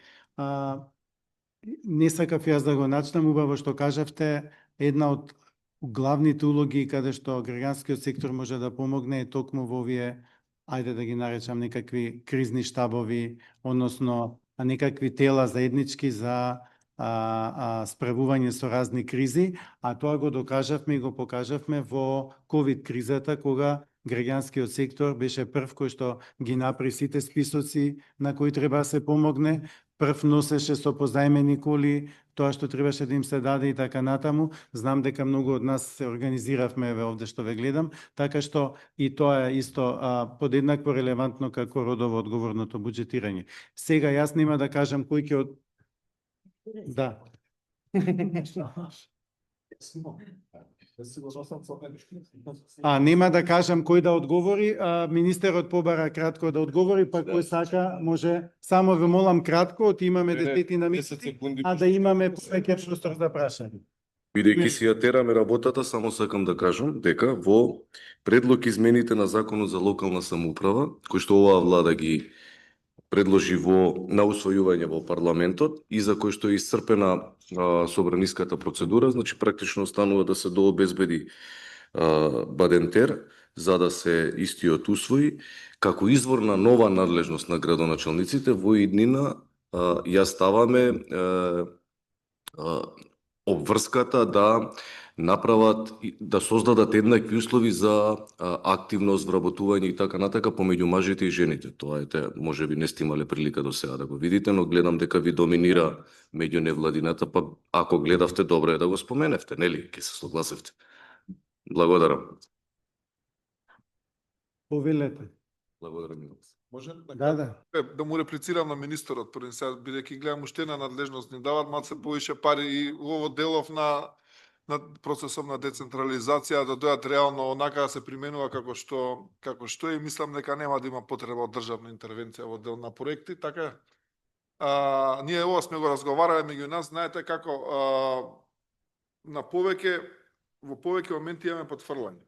[SPEAKER 1] Не сакав јас да го начнам, убаво што кажавте, една од главните улоги каде што граѓанскиот сектор може да помогне е токму во овие, ајде да ги наречам некакви кризни штабови, односно некакви тела заеднички за справување со разни кризи, а тоа го докажавме и го покажавме во ковид кризата, кога граѓанскиот сектор беше прв кој што ги направи сите списоци на кои треба да се помогне, прв носеше со позајмени коли тоа што требаше да им се даде и така натаму. Знам дека многу од нас се организиравме овде што ве гледам, така што и тоа е исто подеднакво релевантно како родово одговорното буџетирање. Сега јас нема да кажам кој ќе од... Да. Нема да кажам кој да одговори, министерот побара кратко да одговори, па кој сака може, само ве молам кратко, оти имаме 10 минути, да имаме повеќе простор за прашање.
[SPEAKER 5] Бидејќи си ја тераме работата, само сакам да кажам дека во предлог измените на Законот за локална самоуправа, кој што оваа влада ги предложи на усвојување во парламентот и за кој што е исцрпена собраниската процедура, значи практично останува да се дообезбеди Бадентер за да се истиот усвои, како извор на нова надлежност на градоначалниците во иднина ја ставаме обврската да направат, да создадат еднакви услови за активност, вработување и така натака помеѓу мажите и жените. Тоа е, можеби не сте имале прилика до сега да го видите, но гледам дека ви доминира меѓу невладината, па ако гледавте, добро е да го споменевте, нели? Ке се согласевте. Благодарам.
[SPEAKER 1] Повелете.
[SPEAKER 5] Благодарам.
[SPEAKER 4] Може
[SPEAKER 1] Да.
[SPEAKER 4] Да му реплицирам на министерот, пред сега, бидејќи гледам уште на надлежност, ни дават малце повише пари и ово делов на процесов на децентрализација да дојат реално онака да се применува како што е, и мислам дека нема да има потреба од државна интервенција во дел на проекти, така ние ова сме го разговарале меѓу нас, знаете како во повеќе моменти имаме потфрлање.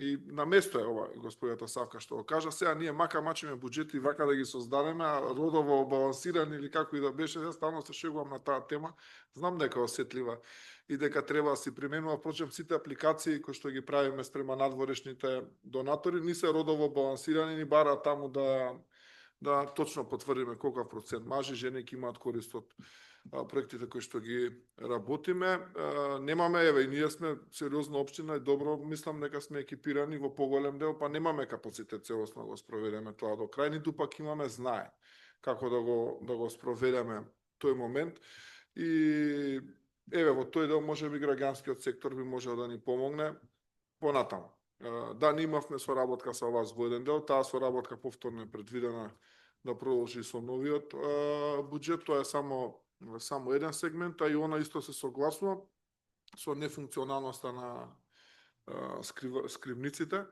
[SPEAKER 4] И на место е ова господјата Савка што го кажа, сега ние мачиме буџети вака да ги создадеме, родово балансирани или како и да беше, ја стално се шегувам на таа тема, знам дека е осетлива и дека треба да се применува, впрочем сите апликации кои што ги правиме спрема надворешните донатори, не се родово балансирани, ни бара таму да точно потврдиме колку процент мажи и жени ќе имаат корист од проектите кои што ги работиме. Немаме, еве, и ние сме сериозна општина и добро мислам дека сме екипирани во поголем дел, па немаме капацитет целосно да го спроведеме тоа до крај, ниту пак имаме знае како да го спроведеме тој момент. И еве, во тој дел можеби граѓанскиот сектор би можел да ни помогне понатаму. Да, не имавме соработка со вас во еден дел, таа соработка повторно е предвидена да продолжи со новиот буџет, тоа е само еден сегмент, а и она исто се согласува со нефункционалноста на скривниците.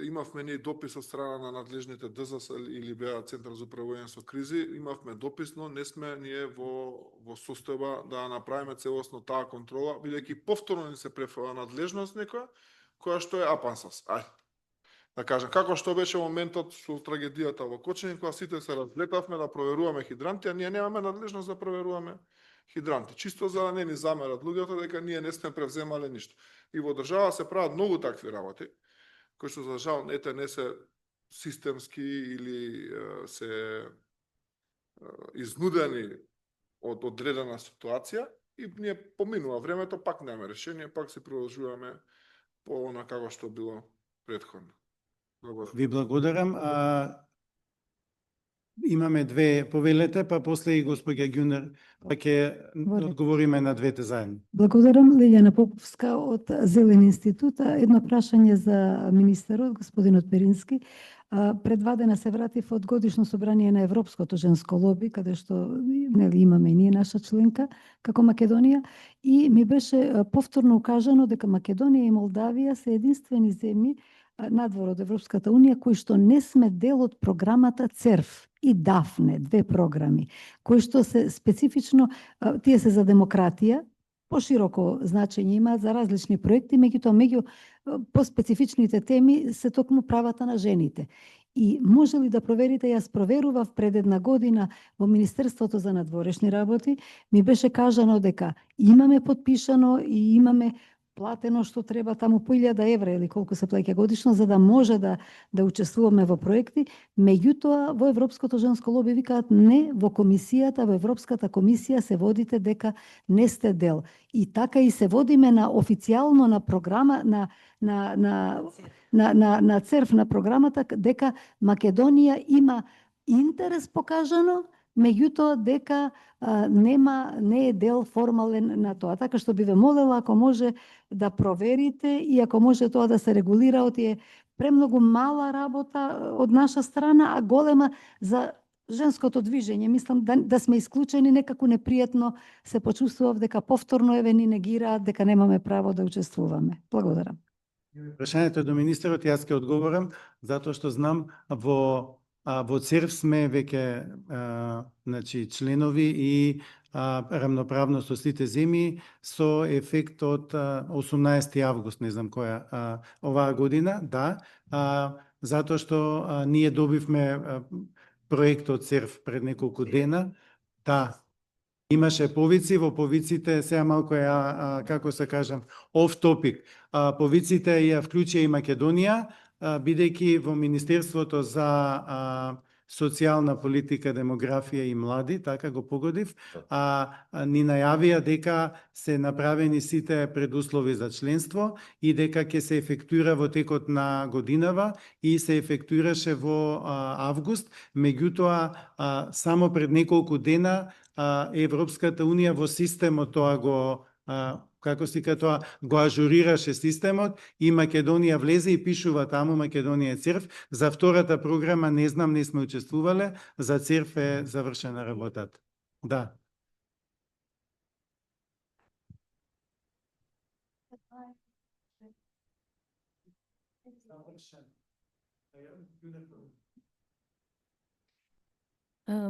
[SPEAKER 4] Имавме ние допис од страна на надлежните ДЗС или БА Центар за управување со кризи, имавме допис, но не сме ние во состојба да направиме целосно таа контрола, бидејќи повторно ни се префала надлежност некоја, која што е апансас. Да кажам, како што беше моментот со трагедијата во Кочани, кога сите се разлетавме да проверуваме хидранти, а ние немаме надлежност да проверуваме хидранти. Чисто за да не ни замерат луѓето дека ние не сме превземале ништо. И во држава се прават многу такви работи, кои што за жал не се системски или се изнудени од одредена ситуација и ние поминува времето, пак немаме решение, пак се продолжуваме по она како што било претходно.
[SPEAKER 1] Ви благодарам. Имаме две повелете, па после и госпоѓа Ѓунер, па ќе одговориме на двете заедно.
[SPEAKER 7] Благодарам, Лилјана Поповска од Зелен институт. Едно прашање за министерот, господинот Перински. Предвадена се вратив од годишно собрание на Европското женско лоби, каде што имаме и ние наша членка, како Македонија, и ми беше повторно укажано дека Македонија и Молдавија се единствени земји надвор од Европската Унија, кои што не сме дел од програмата ЦЕРФ и ДАФНЕ, две програми, кои што се специфично, тие се за демократија, пошироко значење имаат за различни проекти, меѓутоа меѓу поспецифичните теми се токму правата на жените. И може ли да проверите, јас проверував пред една година во Министерството за надворешни работи, ми беше кажано дека имаме подпишано и имаме платено што треба таму по 1000 евра или колку се плаќа годишно за да може да учествуваме во проекти, меѓутоа во Европското женско лоби викаат не, во комисијата, во Европската комисија се водите дека не сте дел. И така и се водиме на официјално на програма на ЦЕРФ на програмата дека Македонија има интерес покажано, меѓутоа дека не е дел формален на тоа. Така што би ве молела, ако може да проверите и ако може тоа да се регулира, е премногу мала работа од наша страна, а голема за женското движење. Мислам да сме исклучени, некако непријатно се почувствував дека повторно еве ни негираат дека немаме право да учествуваме. Благодарам.
[SPEAKER 1] Прашањето до министерот, јас ќе одговорам, затоа што знам во ЦЕРФ сме веќе значи членови и рамноправно со сите земји со ефект од 18 август, не знам која оваа година, да, затоа што ние добивме проект од ЦЕРФ пред неколку дена, да, имаше повици, во повиците, сега малку како се кажам, off topic, повиците ја вклучија и Македонија, бидејќи во Министерството за социјална политика, демографија и млади, така го погодив, ни најавија дека се направени сите предуслови за членство и дека ќе се ефектуира во текот на годинава и се ефектуираше во август, меѓутоа само пред неколку дена Европската Унија во системот тоа го како си тоа го ажурираше системот и Македонија влезе и пишува таму Македонија ЦЕРФ. За втората програма не знам, не сме учествувале, за ЦЕРФ е завршена работата. Да.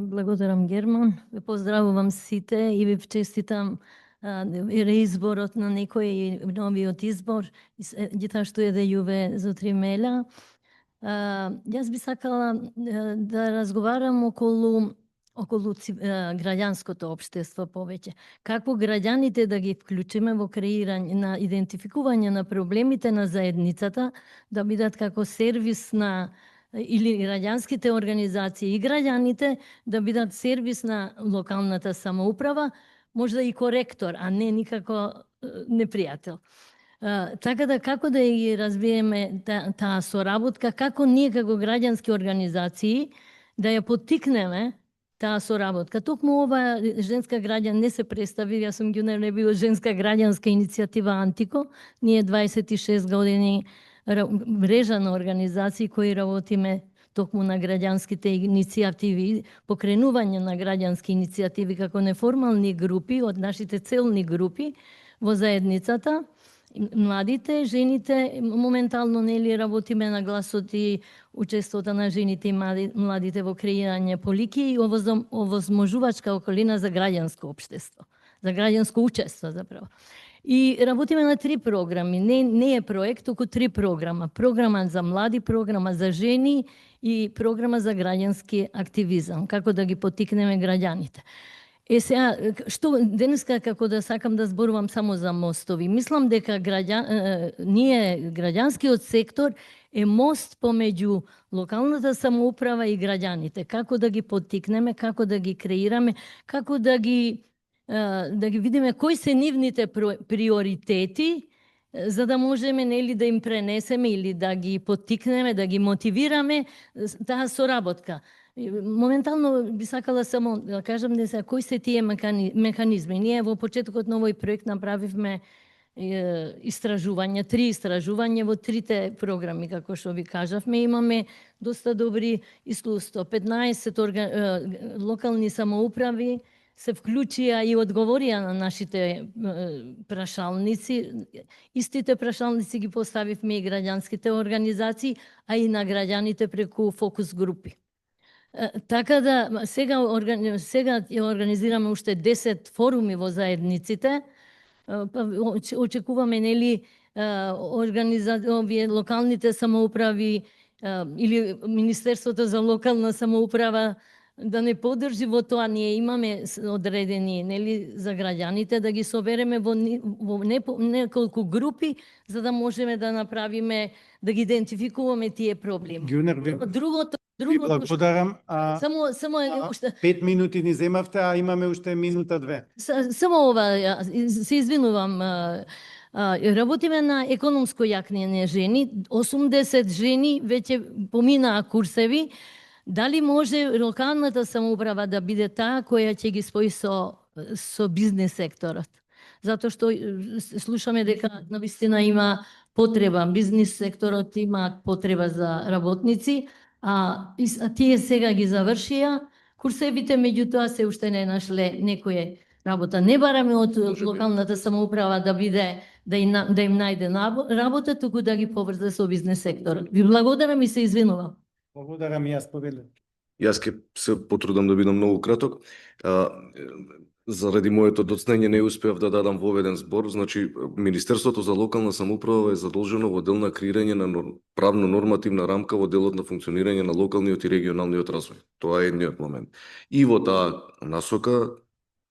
[SPEAKER 8] Благодарам, Герман. Ве поздравувам сите и ви честитам реизборот на некој и новиот избор, гитар што е да јуве за 3 меля. Јас би сакала да разговарам околу граѓанското општество повеќе. Како граѓаните да ги вклучиме во креирање на идентификување на проблемите на заедницата, да бидат како сервис на или граѓанските организации и граѓаните да бидат сервис на локалната самоуправа, можда и коректор, а не никако непријател. Така да како да ги развиеме таа соработка, како ние како граѓански организации да ја поттикнеме таа соработка. Токму ова женска граѓан не се представи, јас сум ги унебила женска граѓанска иницијатива Антико. Ние 26 години мрежа на организации кои работиме токму на граѓанските иницијативи, покренување на граѓански иницијативи како неформални групи од нашите целни групи во заедницата. Младите, жените, моментално нели работиме на гласот и учеството на жените и младите во креирање полики и овозможувачка околина за граѓанско општество, за граѓанско учество заправо. И работиме на 3 програми, не е проект, туку 3 програма. Програма за млади, програма за жени и програма за граѓански активизам, како да ги поттикнеме граѓаните. Сега, што денеска како да сакам да зборувам само за мостови. Мислам дека ние, граѓанскиот сектор, е мост помеѓу локалната самоуправа и граѓаните. Како да ги поттикнеме, како да ги креираме, како да ги видиме кои се нивните приоритети, за да можеме нели да им пренесеме или да ги поттикнеме, да ги мотивираме таа соработка. Моментално би сакала само да кажам кои се тие механизми. Ние во почетокот на овој проект направивме истражувања, 3 истражувања во 3 програми, како што ви кажавме. Имаме доста добри искуства. 15 локални самоуправи се вклучија и одговорија на нашите прашалници. Истите прашалници ги поставивме и граѓанските организации, а и на граѓаните преку фокус групи. Така да, сега организираме уште 10 форуми во заедниците. Очекуваме, нели, овие локалните самоуправи или Министерството за локална самоуправа да не поддржи во тоа. Ние имаме одредени, нели, за граѓаните да ги собереме во неколку групи, за да можеме да направиме, да ги идентификуваме тие проблеми. Другото
[SPEAKER 1] благодарам.
[SPEAKER 8] Само
[SPEAKER 1] 5 минути ни земавте, а имаме уште минута 2.
[SPEAKER 8] Само ова, се извинувам. Работиме на економско јакнење жени. 80 жени веќе поминаа курсеви. Дали може локалната самоуправа да биде таа која ќе ги спои со бизнес секторот? Затоа што слушаме дека навистина има потреба, бизнес секторот има потреба за работници, а тие сега ги завршија курсевите, меѓутоа се уште не нашле некоја работа. Не бараме од локалната самоуправа да биде да им најде работа, туку да ги поврзе со бизнес секторот. Ви благодарам и се извинувам.
[SPEAKER 1] Благодарам и јас, повеле.
[SPEAKER 5] Јас ќе се потрудам да бидам многу краток. Заради моето доцнење не успеав да дадам воведен збор. Значи, Министерството за локална самоуправа е задолжено во дел на креирање на правно-нормативна рамка во делот на функционирање на локалниот и регионалниот развој. Тоа е едниот момент. И во таа насока,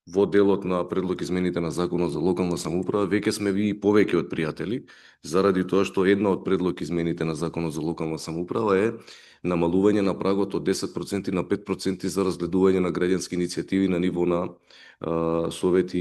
[SPEAKER 5] во делот на предлог измените на Законот за локална самоуправа, веќе сме ви повеќе од пријатели, заради тоа што една од предлог измените на Законот за локална самоуправа е намалување на прагот од 10% на 5% за разгледување на граѓански иницијативи на ниво на совети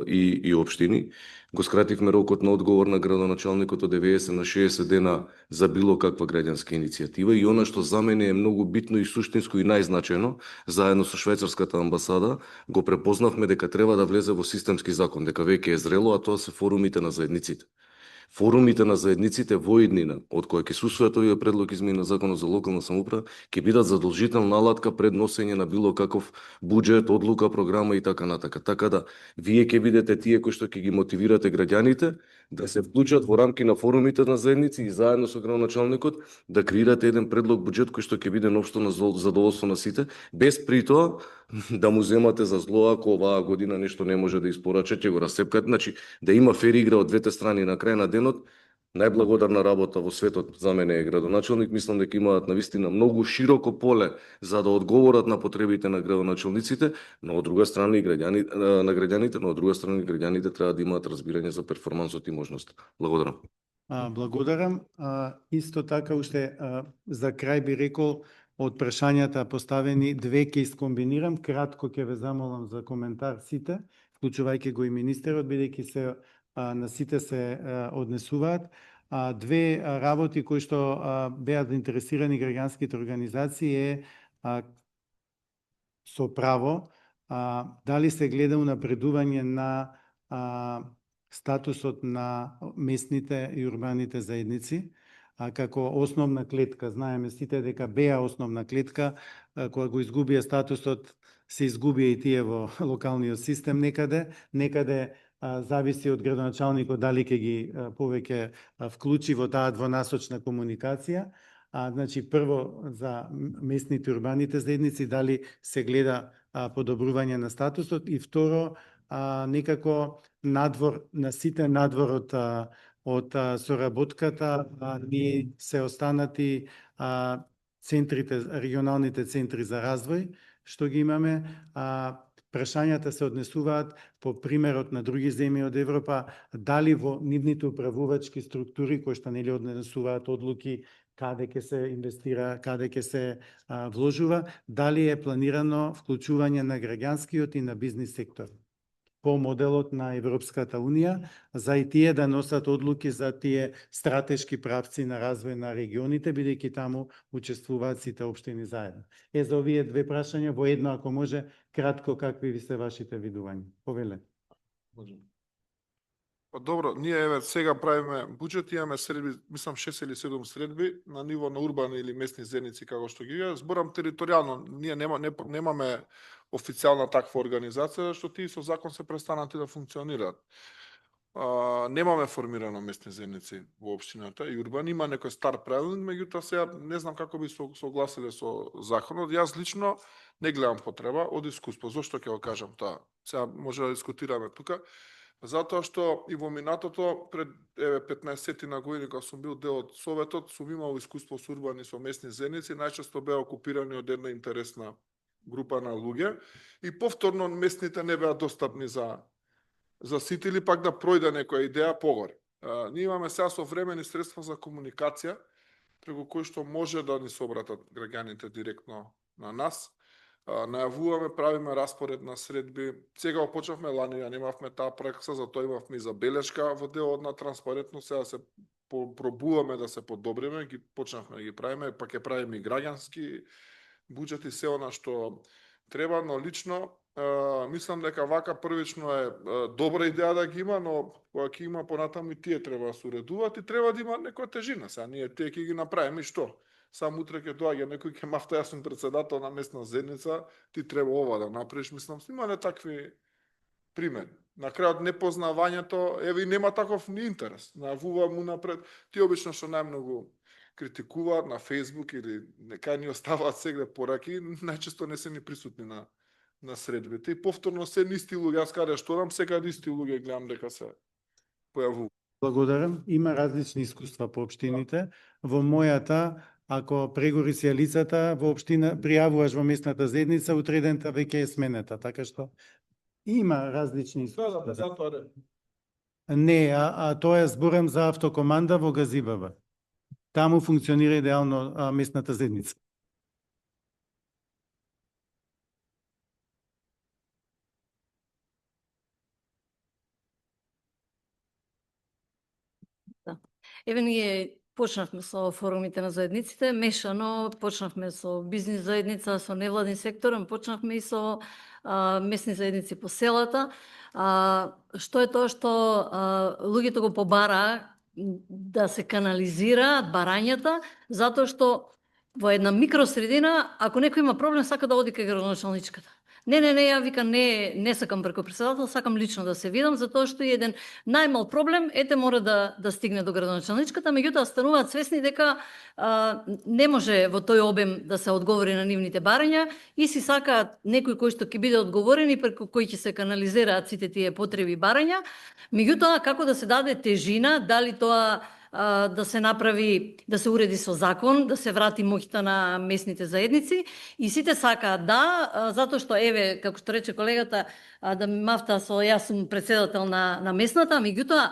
[SPEAKER 5] и општини. Го скративме рокот на одговор на градоначалникот од 90 на 60 дена за било каква граѓанска иницијатива, и она што за мене е многу битно и суштинско и најзначајно, заедно со швајцарската амбасада го препознавме дека треба да влезе во системски закон, дека веќе е зрело, а тоа се форумите на заедниците. Форумите на заедниците во иднина, од која ќе се усвојат овие предлог измени на Законот за локална самоуправа, ќе бидат задолжителна алатка пред носење на било каков буџет, одлука, програма и така натака. Така да, вие ќе бидете тие кои што ќе ги мотивирате граѓаните да се вклучат во рамки на форумите на заедници и заедно со градоначалникот да креирате еден предлог буџет кој што ќе биде наопшто на задоволство на сите, без при тоа да му земате за зло ако оваа година нешто не може да испорача, ќе го расцепкат. Значи, да има фер игра од двете страни на крај на денот. Најблагодарна работа во светот за мене е градоначалник. Мислам дека имаат навистина многу широко поле за да одговорат на потребите на градоначалниците, но од друга страна и граѓаните, но од друга страна и граѓаните треба да имаат разбирање за перформансот и можност. Благодарам.
[SPEAKER 1] Благодарам. Исто така уште за крај би рекол од прашањата поставени две ќе искомбинирам, кратко ќе ве замолам за коментар сите, вклучувајќи го и министерот, бидејќи се на сите се однесуваат. Две работи кои што беа заинтересирани граѓанските организации е со право дали се гледа унапредување на статусот на местните и урбаните заедници, како основна клетка. Знаеме сите дека беа основна клетка, кога го изгубија статусот, се изгубија и тие во локалниот систем некаде зависи од градоначалникот дали ќе ги повеќе вклучи во таа двонасочна комуникација. Значи, прво за местните и урбаните заедници, дали се гледа подобрување на статусот, и второ, некако надвор на сите, надвор од соработката, ние се останати центрите, регионалните центри за развој, што ги имаме. Прашањата се однесуваат по примерот на други земји од Европа, дали во нивните управувачки структури кои што нели однесуваат одлуки каде ќе се инвестира, каде ќе се вложува, дали е планирано вклучување на граѓанскиот и на бизнис сектор по моделот на Европската Унија, за и тие да носат одлуки за тие стратешки правци на развој на регионите, бидејќи таму учествуваат сите општини заедно. За овие две прашања во едно, ако може, кратко, какви ви се вашите видувања? Повеле.
[SPEAKER 4] Добро, ние еве сега правиме буџет, имаме средби, мислам 6 или 7 средби на ниво на урбани или местни заедници како што ги е. Зборам територијално, ние немаме официјална таква организација, што тие со закон се престанати да функционираат. Немаме формирано местни заедници во општината и урбани, има некој стар правилник, меѓутоа сега не знам како би согласиле со законот. Јас лично не гледам потреба од искуство. Зошто ќе го кажам тоа? Сега може да дискутираме тука. Затоа што и во минатото, пред 15 на години, кога сум бил дел од Советот, сум имал искуство со урбани, со местни заедници, најчесто беа окупирани од една интересна група на луѓе и повторно местните не беа достапни за сите или пак да пројде некоја идеја погоре. Ние имаме сега современи средства за комуникација, преку кои што може да ни се обратат граѓаните директно на нас. Најавуваме, правиме распоред на средби. Сега почнавме, лани ја немавме таа пракса, затоа имавме и забелешка во делот на транспарентност, сега се пробуваме да се подобриме, ги почнавме да ги правиме, па ќе правиме и граѓански буџети, се она што треба, но лично мислам дека вака првично е добра идеја да ги има, но кога ќе има понатаму и тие треба да се уредуваат и треба да има некоја тежина. Сега ние тие ќе ги направиме и што? Само утре ќе доаѓа некој ќе мафта, јас сум председател на местна заедница, ти треба ова да направиш, мислам, има не такви примери. На крајот непознавањето, еве и нема таков ни интерес. Најавувам унапред, ти обично што најмногу критикуваат на Facebook или нека ни оставаат сегде пораки, најчесто не се ни присутни на средбите. И повторно се исти луѓе, јас каде што дам, сега исти луѓе гледам дека се појавуваат.
[SPEAKER 1] Благодарам. Има различни искуства по општините. Во мојата, ако прегори сијалицата во општина, пријавуваш во местната заедница, утредента веќе е сменета, така што има различни искуства. Не, тоа е зборам за автокоманда во Газибаба. Таму функционира идеално местната заедница.
[SPEAKER 2] Еве ние почнавме со форумите на заедниците, мешано, почнавме со бизнис заедница, со невладин сектор, почнавме и со местни заедници по селата. Што е тоа што луѓето го побара да се канализираат барањата, затоа што во една микросредина, ако некој има проблем, сака да оди кај градоначалничката. Не, ја викам, не сакам преку председател, сакам лично да се видам, затоа што и еден најмал проблем, мора да стигне до градоначалничката, меѓутоа стануваат свесни дека не може во тој обем да се одговори на нивните барања и си сакаат некој кој што ќе биде одговорен и преку кој ќе се канализираат сите тие потреби и барања. Меѓутоа, како да се даде тежина, дали тоа да се направи, да се уреди со закон, да се врати моќта на местните заедници и сите сакаат затоа што еве како што рече колегата да ми мафта со јас сум председател на местната, меѓутоа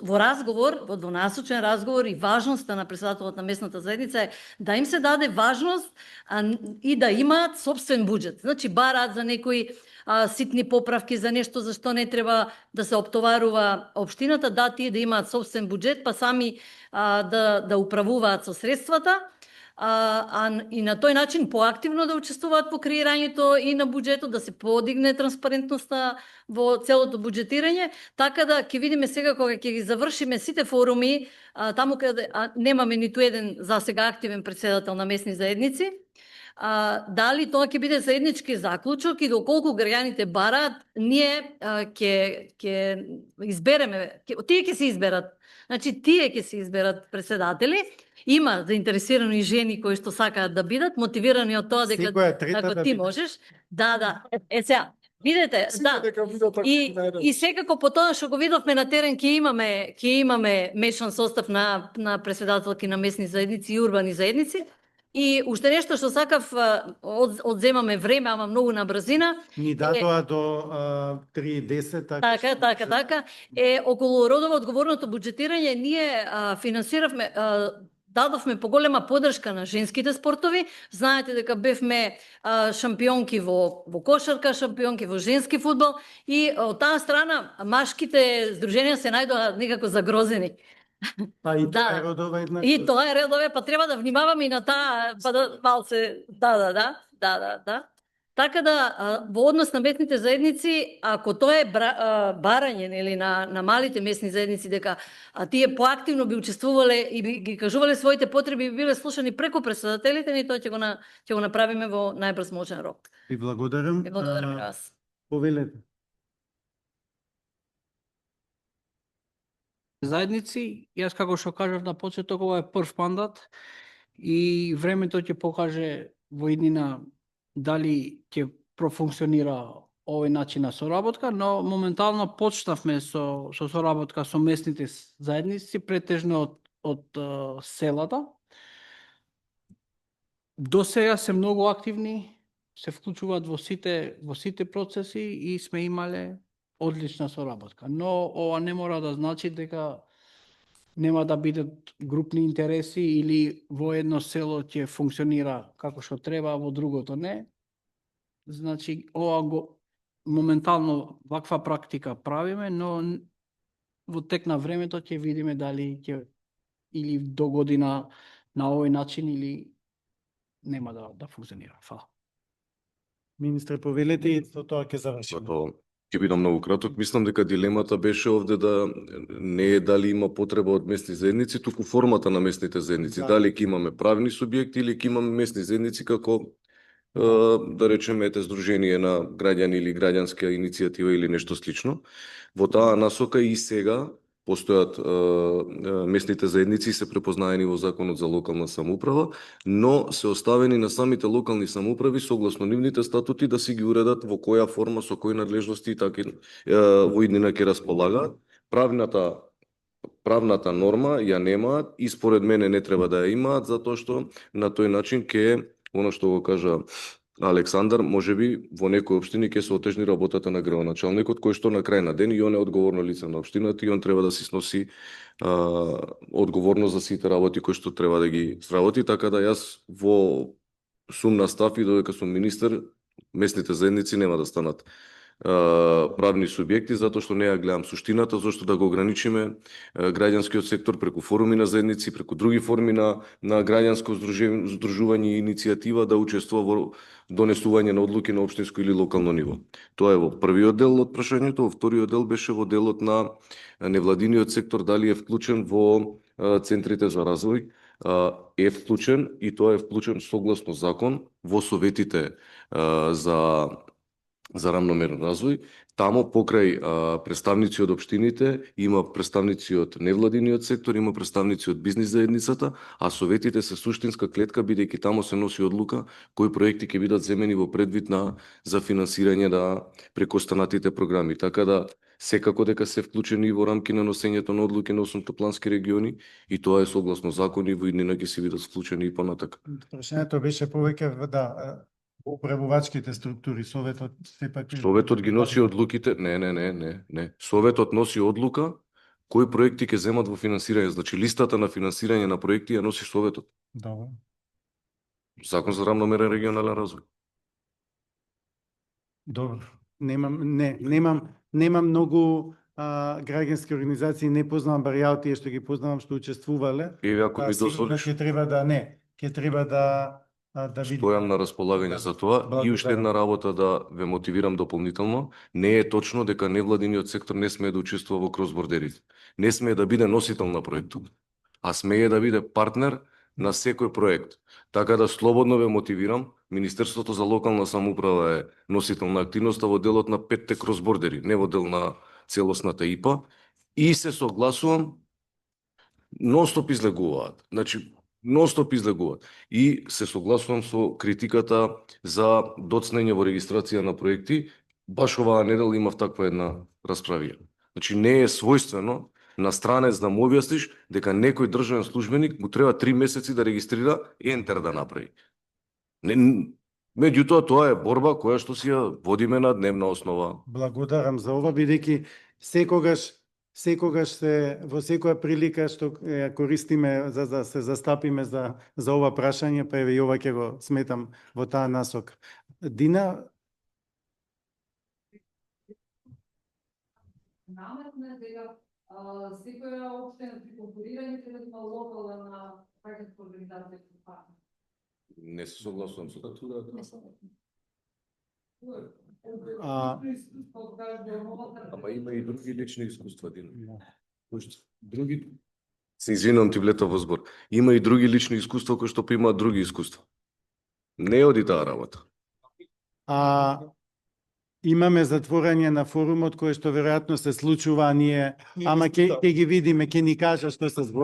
[SPEAKER 2] во разговор, во двонасочен разговор и важноста на председателот на местната заедница е да им се даде важност и да имаат собствен буџет. Значи бараат за некои ситни поправки за нешто за што не треба да се оптоварува општината, тие да имаат собствен буџет, па сами да управуваат со средствата, и на тој начин поактивно да учествуваат во креирањето и на буџетот, да се подигне транспарентноста во целото буџетирање, така да ќе видиме сега кога ќе ги завршиме сите форуми, таму каде немаме ниту еден за сега активен председател на местни заедници, дали тоа ќе биде заеднички заклучок и доколку граѓаните бараат, ние ќе избереме, тие ќе се изберат. Значи, тие ќе се изберат председатели. Има заинтересирани жени кои што сакаат да бидат, мотивирани од тоа дека ако ти можеш. Да. Сега, видете, и секако по тоа што го видовме на терен ќе имаме мешан состав на председателки на местни заедници и урбани заедници. И уште нешто што сакав, одземаме време, ама многу на брзина.
[SPEAKER 1] Ни датоа до 3:10.
[SPEAKER 2] Така. Околу родово одговорното буџетирање ние финансиравме, дадовме поголема поддршка на женските спортови. Знаете дека бевме шампионки во кошарка, шампионки во женски фудбал и од таа страна машките здруженија се најдоа некако загрозени.
[SPEAKER 1] И тоа е родова еднаквост.
[SPEAKER 2] И тоа е родове, па треба да внимаваме и на таа, па да малце, да. Така да, во однос на местните заедници, ако тоа е барање нели на малите местни заедници, дека тие поактивно би учествувале и би ги кажувале своите потреби и би биле слушани преку председателите, ни тоа ќе го направиме во најбрз можен рок.
[SPEAKER 1] Ви благодарам.
[SPEAKER 2] Ви благодарам и вас.
[SPEAKER 1] Повелете.
[SPEAKER 9] Заедници, јас како што кажав на почеток, ова е прв мандат и времето ќе покаже во иднина дали ќе профункционира овој начин на соработка, но моментално почнавме со соработка со местните заедници, претежно од селата. До сега се многу активни, се вклучуваат во сите процеси и сме имале одлична соработка. Но ова не мора да значи дека нема да бидат групни интереси или во едно село ќе функционира како што треба, а во другото не. Значи, моментално ваква практика правиме, но во тек на времето ќе видиме дали или до година на овој начин или нема да функционира. Фала.
[SPEAKER 1] Министре, повелете и со тоа ќе завршиме.
[SPEAKER 5] Ќе бидам многу краток. Мислам дека дилемата беше овде да не е дали има потреба од местни заедници, туку формата на местните заедници. Дали ќе имаме правни субјекти или ќе имаме местни заедници како да речеме здружение на граѓани или граѓанска иницијатива или нешто слично. Во таа насока и сега постојат местните заедници, се препознаени во Законот за локална самоуправа, но се оставени на самите локални самоуправи согласно нивните статути да си ги уредат во која форма, со кои надлежности и така во иднина ќе располагаат. Правната норма ја немаат и според мене не треба да ја имаат, затоа што на тој начин ќе, оно што го кажа Александар, можеби во некои општини ќе се отежни работата на градоначалникот, кој што на крај на ден и он е одговорно лице на општината и он треба да си сноси одговорност за сите работи кои што треба да ги сработи, така да јас сум на став и додека сум министер, местните заедници нема да станат правни субјекти, затоа што не ја гледам суштината, зашто да го ограничиме граѓанскиот сектор преку форуми на заедници, преку други форми на граѓанско здружување и иницијатива да учествува во донесување на одлуки на општинско или локално ниво. Тоа е во првиот дел од прашањето, во вториот дел беше во делот на невладиниот сектор, дали е вклучен во центрите за развој. Е вклучен и тоа е вклучен согласно закон во советите за рамномерен развој. Тамо покрај представници од општините има представници од невладиниот сектор, има представници од бизнис заедницата, а советите се суштинска клетка бидејќи тамо се носи одлука кои проекти ќе бидат земени во предвид за финансирање преку останатите програми. Така да секако дека се вклучени во рамки на носењето на одлуки на осмплански региони и тоа е согласно закони во иднина ќе се бидат вклучени и понатака.
[SPEAKER 1] Прашањето беше повеќе управувачките структури, Советот сепак...
[SPEAKER 5] Советот ги носи одлуките, не. Советот носи одлука кои проекти ќе земат во финансирање, значи листата на финансирање на проекти ја носи Советот.
[SPEAKER 1] Добро.
[SPEAKER 5] Закон за рамномерен регионален развој.
[SPEAKER 1] Добро. Немам многу граѓански организации, не познавам бар ја тие што ги познавам што учествувале.
[SPEAKER 5] Еве ако ми
[SPEAKER 1] Сигурно
[SPEAKER 5] дозволиш,
[SPEAKER 1] ќе треба да видим.
[SPEAKER 5] стојам на располагање за тоа и уште една работа да ве мотивирам дополнително. Не е точно дека невладиниот сектор не смее да учествува во кросбордерите. Не смее да биде носител на проектот, а смее да биде партнер на секој проект. Така да слободно ве мотивирам, Министерството за локална самоуправа е носител на активноста во делот на 5 кросбордери, не во дел на целосната ИПА, и се согласувам, нонстоп излегуваат. Значи, нонстоп излегуваат. И се согласувам со критиката за доцнење во регистрација на проекти. Баш оваа недела имав таква една расправија. Значи, не е својствено на странец да му објасниш дека некој државен службеник му треба 3 месеци да регистрира и ентер да направи. Меѓутоа, тоа е борба која што си ја водиме на дневна основа.
[SPEAKER 1] Благодарам за ова, бидејќи секогаш во секоја прилика што ја користиме за да се застапиме за ова прашање, па еве и ова ќе го сметам во таа насока. Дина,
[SPEAKER 10] наметне дека секоја општина при конкурирање треба да има локална граѓанска организација.
[SPEAKER 5] Не се согласувам со тоа. Ама има и други лични искуства, Дина. Други... Се извинувам, ти влета во збор. Има и други лични искуства кои што имаат други искуства. Не оди таа работа.
[SPEAKER 1] имаме затворање на форумот кој што веројатно се случува, ама ќе ги видиме, ќе ни кажа што се збори.